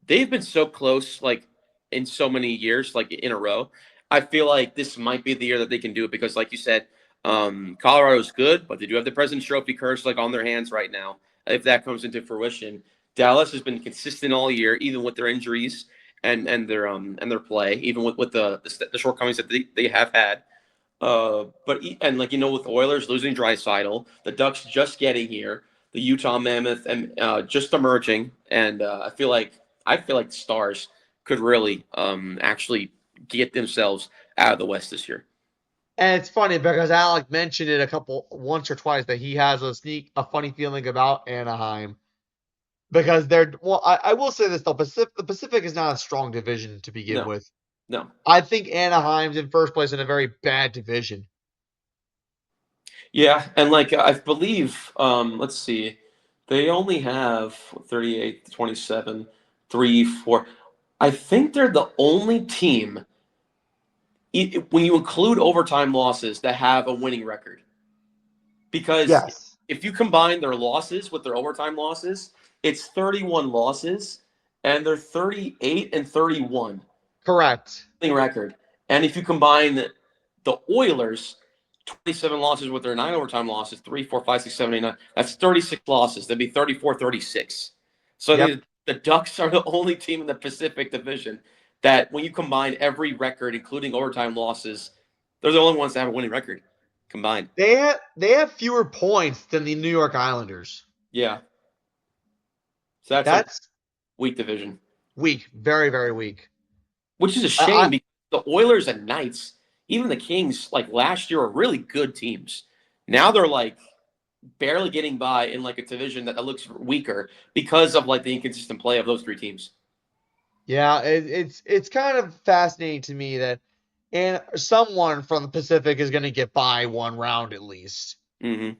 They've been so close, like in so many years, like in a row. I feel like this might be the year that they can do it because, like you said, Colorado's good, but they do have the President's Trophy curse like on their hands right now. If that comes into fruition, Dallas has been consistent all year, even with their injuries and their play, even with the shortcomings that they have had. But with Oilers losing Draisaitl, the Ducks just getting here, the Utah Mammoth and just emerging, and I feel like the Stars could really actually get themselves out of the West this year. And it's funny because Alec mentioned it once or twice that he has a funny feeling about Anaheim because I will say this though, the Pacific is not a strong division to begin with. No. I think Anaheim's in first place in a very bad division. Yeah, and I believe, let's see, they only have 38, 27, 3, 4. I think they're the only team, when you include overtime losses, that have a winning record. Because if you combine their losses with their overtime losses, it's 31 losses, and they're 38 and 31. Correct. Record. And if you combine the Oilers, 27 losses with their 9 overtime losses, 3, 4, 5, 6, 7, 8, 9, that's 36 losses. That'd be 34-36. So the Ducks are the only team in the Pacific Division that when you combine every record, including overtime losses, they're the only ones that have a winning record combined. They have fewer points than the New York Islanders. Yeah. So that's a weak division. Weak. Very, very weak. Which is a shame because the Oilers and Knights, even the Kings, last year, are really good teams. Now they're barely getting by in a division that looks weaker because of the inconsistent play of those 3 teams. Yeah, it's kind of fascinating to me that someone from the Pacific is going to get by one round at least. Mm-hmm.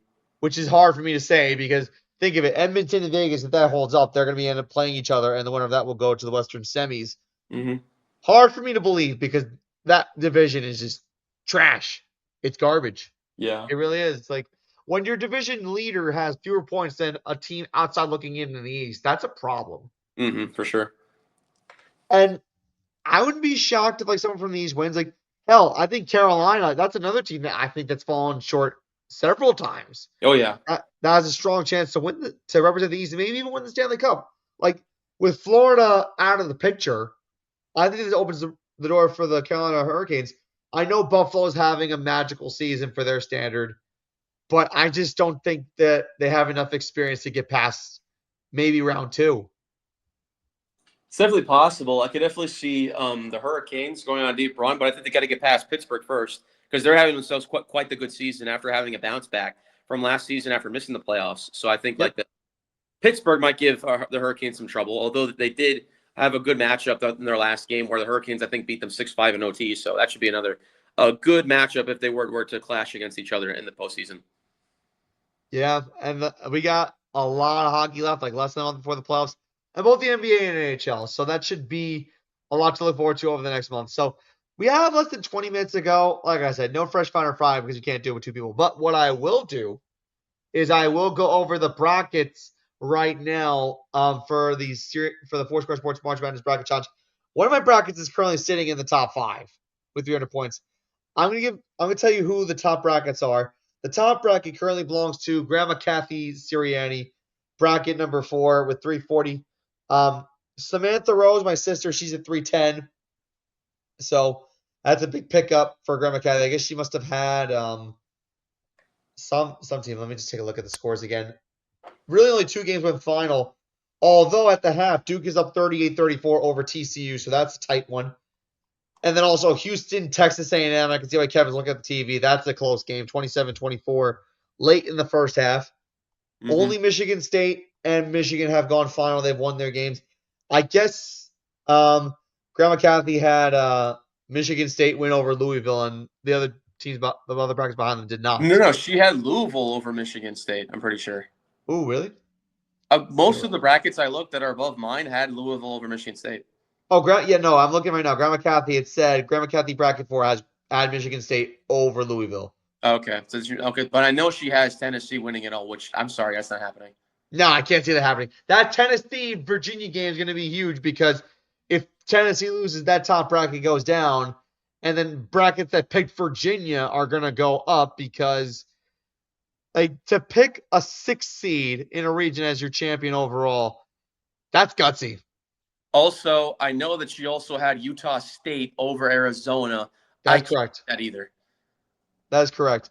Which is hard for me to say because think of it, Edmonton and Vegas, if that holds up, they're going to end up playing each other, and the winner of that will go to the Western semis. Mm-hmm. Hard for me to believe because that division is just trash. It's garbage. Yeah. It really is. It's like when your division leader has fewer points than a team outside looking in the East, that's a problem. For sure. And I wouldn't be shocked if like someone from the East wins. Like hell, I think Carolina. That's another team that I think that's fallen short several times. Oh yeah. That has a strong chance to win to represent the East and maybe even win the Stanley Cup. Like with Florida out of the picture, I think this opens the door for the Carolina Hurricanes. I know Buffalo's having a magical season for their standard, but I just don't think that they have enough experience to get past maybe round 2. It's definitely possible. I could definitely see the Hurricanes going on a deep run, but I think they got to get past Pittsburgh first because they're having themselves quite the good season after having a bounce back from last season after missing the playoffs. So I think like the Pittsburgh might give the Hurricanes some trouble, although they did have a good matchup in their last game where the Hurricanes, I think, beat them 6-5 in OT. So that should be another good matchup if they were to clash against each other in the postseason. Yeah, and we got a lot of hockey left, like less than a month before the playoffs, and both the NBA and NHL. So that should be a lot to look forward to over the next month. So we have less than 20 minutes to go. Like I said, no fresh Final Five because you can't do it with 2 people. But what I will do is I will go over the brackets right now for the Foursquare Sports March Madness Bracket Challenge. One of my brackets is currently sitting in the top 5 with 300 points. I'm gonna tell you who the top brackets are. The top bracket currently belongs to Grandma Kathy Siriani, bracket number 4 with 340. Samantha Rose, my sister, she's at 310. So that's a big pickup for Grandma Kathy. I guess she must have had some team. Let me just take a look at the scores again. Really only 2 games went final. Although at the half, Duke is up 38-34 over TCU, so that's a tight one. And then also Houston, Texas A&M. I can see why Kevin's looking at the TV. That's a close game, 27-24, late in the first half. Only Michigan State and Michigan have gone final. They've won their games. I guess Grandma Kathy had Michigan State win over Louisville, and the other teams, the other brackets behind them did not. No, she had Louisville over Michigan State, I'm pretty sure. Ooh, really? Most of the brackets I looked that are above mine had Louisville over Michigan State. Oh, no, I'm looking right now. Grandma Kathy, it said Grandma Kathy bracket 4 has had Michigan State over Louisville. Okay, but I know she has Tennessee winning it all, which I'm sorry, that's not happening. No, I can't see that happening. That Tennessee-Virginia game is going to be huge because if Tennessee loses, that top bracket goes down, and then brackets that picked Virginia are going to go up because to pick a 6th seed in a region as your champion overall, that's gutsy. Also, I know that she also had Utah State over Arizona. That's correct. That either. That is correct.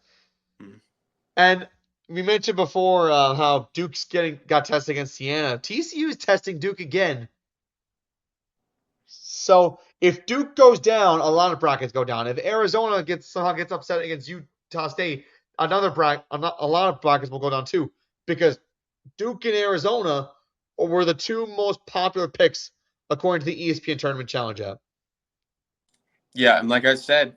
And we mentioned before how Duke's got tested against Siena. TCU is testing Duke again. So if Duke goes down, a lot of brackets go down. If Arizona somehow gets upset against Utah State, a lot of brackets will go down too, because Duke and Arizona were the 2 most popular picks according to the ESPN Tournament Challenge app. Yeah, and like I said,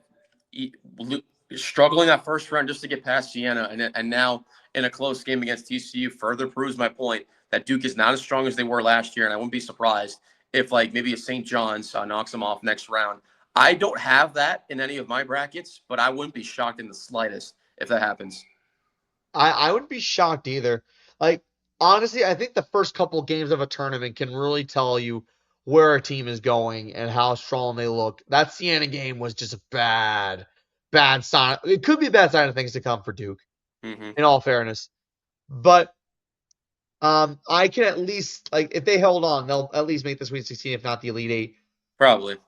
struggling that first round just to get past Siena, and now in a close game against TCU further proves my point that Duke is not as strong as they were last year, and I wouldn't be surprised if maybe a St. John's knocks them off next round. I don't have that in any of my brackets, but I wouldn't be shocked in the slightest if that happens. I wouldn't be shocked either. Honestly, I think the first couple games of a tournament can really tell you where a team is going and how strong they look. That Siena game was just a bad sign. It could be a bad sign of things to come for Duke, in all fairness. But I can at least, if they hold on, they'll at least make the Sweet 16, if not the Elite 8. Probably.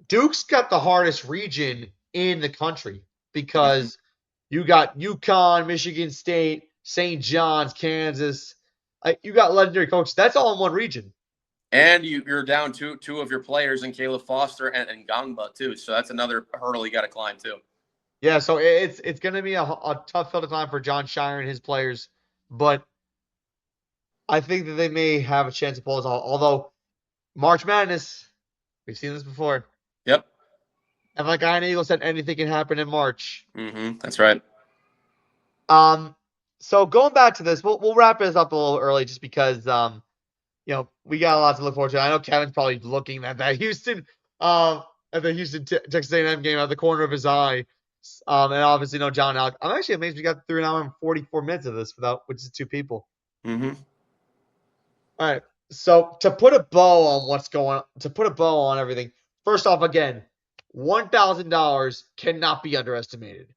Duke's got the hardest region in the country because you got UConn, Michigan State, St. John's, Kansas. You got legendary coaches. That's all in one region. And you're down two of your players in Caleb Foster and Gangba too. So that's another hurdle you got to climb too. Yeah, so it's going to be a tough field of time for John Shire and his players, but I think that they may have a chance to pull this off. Although March Madness, we've seen this before. Yep. And like Iron Eagle said, anything can happen in March. That's right. So going back to this, we'll wrap this up a little early just because we got a lot to look forward to. I know Kevin's probably looking at that Houston Texas A&M game out of the corner of his eye. And obviously no John Alec. I'm actually amazed we got through an hour and 44 minutes of this which is 2 people. Mm-hmm. All right. So to put a bow on everything, first off, again, $1,000 cannot be underestimated.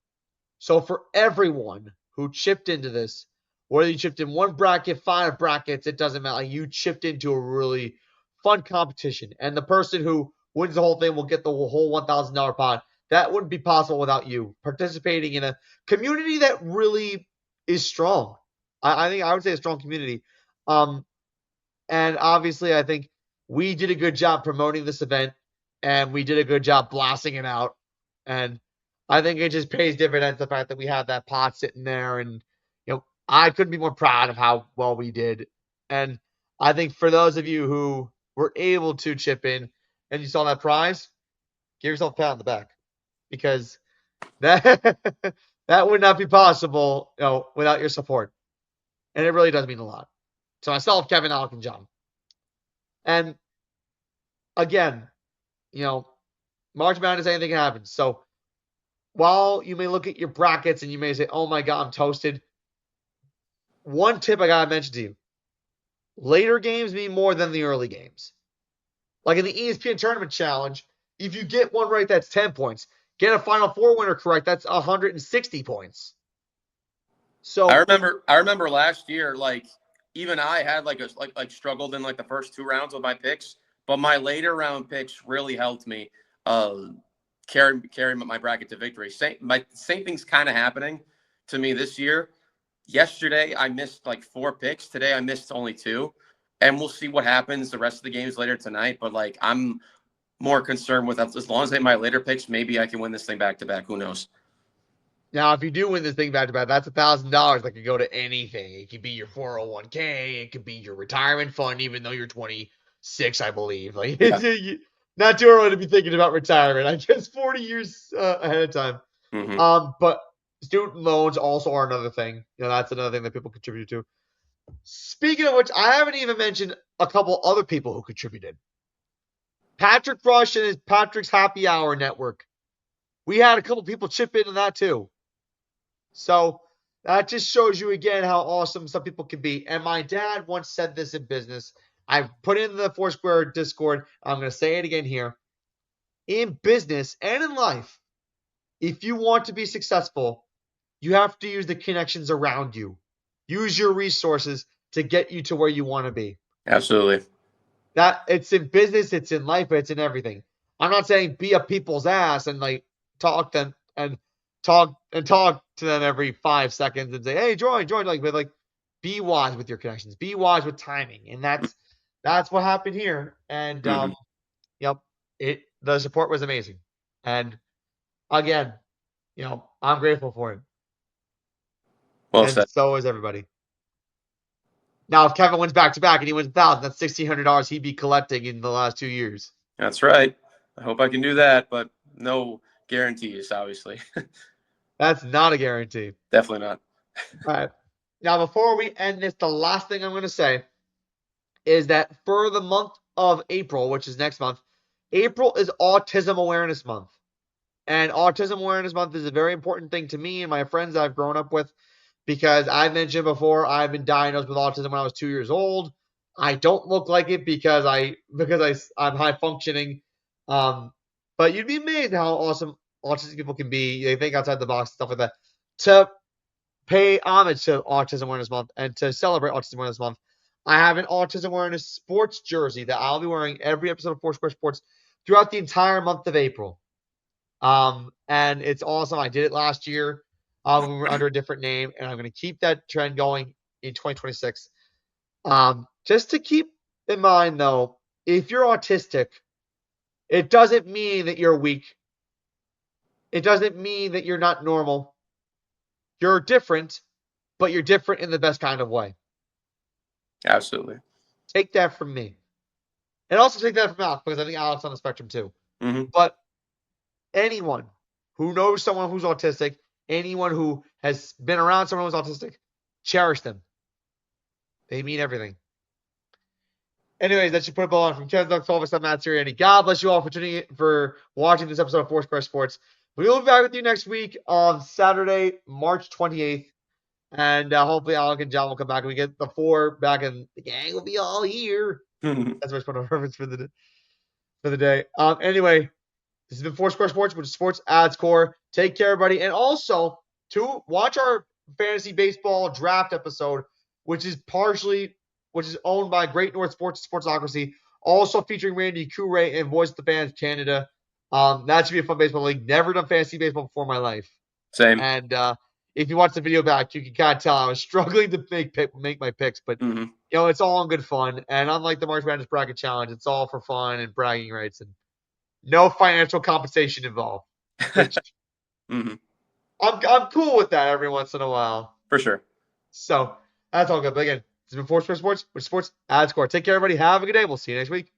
So for everyone who chipped into this, whether you chipped in one bracket, 5 brackets, it doesn't matter. You chipped into a really fun competition. And the person who wins the whole thing will get the whole $1,000 pot. That wouldn't be possible without you participating in a community that really is strong. I think I would say a strong community. And obviously, I think we did a good job promoting this event, and we did a good job blasting it out. And I think it just pays dividends the fact that we have that pot sitting there, and I couldn't be more proud of how well we did. And I think for those of you who were able to chip in and you saw that prize, give yourself a pat on the back, because that that would not be possible, without your support. And it really does mean a lot. To myself, Kevin, Alec, and John. And again, March Madness, anything can happen. So while you may look at your brackets and you may say, oh my God, I'm toasted. One tip I got to mention to you: later games mean more than the early games. Like in the ESPN Tournament Challenge, if you get one right, that's 10 points. Get a Final Four winner correct, that's 160 points. So I remember last year, like even I had struggled in like the first 2 rounds with my picks, but my later round picks really helped me carry my bracket to victory. Same thing's kind of happening to me this year. Yesterday I missed like 4 picks. Today I missed only 2, and we'll see what happens the rest of the games later tonight. But like I'm more concerned with as long as I hit my later picks, maybe I can win this thing back to back. Who knows? now, if you do win this thing back to back, that's $1,000 that could go to anything. It could be your 401k, it could be your retirement fund, even though you're 26, I believe. Like, not too early to be thinking about retirement. I guess 40 years ahead of time. Mm-hmm. But student loans also are another thing. That's another thing that people contribute to. Speaking of which, I haven't even mentioned a couple other people who contributed. Patrick Rush and his Patrick's Happy Hour Network. We had a couple people chip into that too. So that just shows you again how awesome some people can be. And my dad once said this in business. I've put it in the Foursquare Discord. I'm going to say it again here. In business and in life, if you want to be successful, you have to use the connections around you. Use your resources to get you to where you want to be. Absolutely. That it's in business, it's in life, it's in everything. I'm not saying be a people's ass and like talk to them every 5 seconds and say, hey, join. But be wise with your connections. Be wise with timing. And that's what happened here. And the support was amazing. And again, I'm grateful for it. Well And said. so is everybody. Now, if Kevin wins back to back and he wins 1,000, that's $1,600 he'd be collecting in the last 2 years. That's right. I hope I can do that, but no guarantees, obviously. That's not a guarantee. Definitely not. All right. Now, before we end this, the last thing I'm going to say is that for the month of April, which is next month, April is Autism Awareness Month. And Autism Awareness Month is a very important thing to me and my friends I've grown up with, because I mentioned before I've been diagnosed with autism when I was 2 years old. I don't look like it because I'm high functioning. But you'd be amazed how awesome autistic people can be. They think outside the box, stuff like that. To pay homage to Autism Awareness Month and to celebrate Autism Awareness Month, I have an Autism Awareness sports jersey that I'll be wearing every episode of Foursquare Sports throughout the entire month of April. And it's awesome. I did it last year. We were under a different name, and I'm going to keep that trend going in 2026. Just to keep in mind, though, if you're autistic, it doesn't mean that you're weak. It doesn't mean that you're not normal. You're different, but you're different in the best kind of way. Absolutely. Take that from me. And also take that from Alex, because I think Alex is on the spectrum too. Mm-hmm. But anyone who knows someone who's autistic, anyone who has been around someone who's autistic, cherish them. They mean everything. Anyways, that should put a ball on from Kevin Zelicskovics. I'm Matt Siriani. God bless you all for watching this episode of Foursquare Sports. We will be back with you next week on Saturday, March 28th. And hopefully Alec and John will come back and we get the 4 back and the gang will be all here. That's my point of reference for the day. Anyway, this has been Foursquare Sports, which is sports at its core. Take care, everybody. And also, to watch our fantasy baseball draft episode, which is owned by Great North Sports Sportsocracy, also featuring Randy Couray and Voice of the Fans Canada. That should be a fun baseball league. Never done fantasy baseball before in my life. Same. And if you watch the video back, you can kind of tell I was struggling to make my picks, but it's all in good fun. And unlike the March Madness Bracket Challenge, it's all for fun and bragging rights and no financial compensation involved. Which I'm cool with that every once in a while. For sure. So that's all good. But again, this has been Foursquare Sports, which is sports at its core. Take care, everybody. Have a good day. We'll see you next week.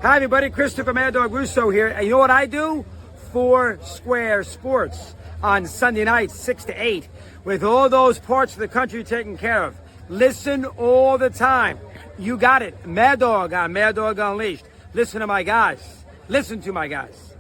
Hi, everybody. Christopher Mad Dog Russo here. And you know what I do? Foursquare Sports on Sunday nights, 6 to 8, with all those parts of the country taken care of. Listen all the time. You got it. Mad Dog on Mad Dog Unleashed. Listen to my guys. Listen to my guys.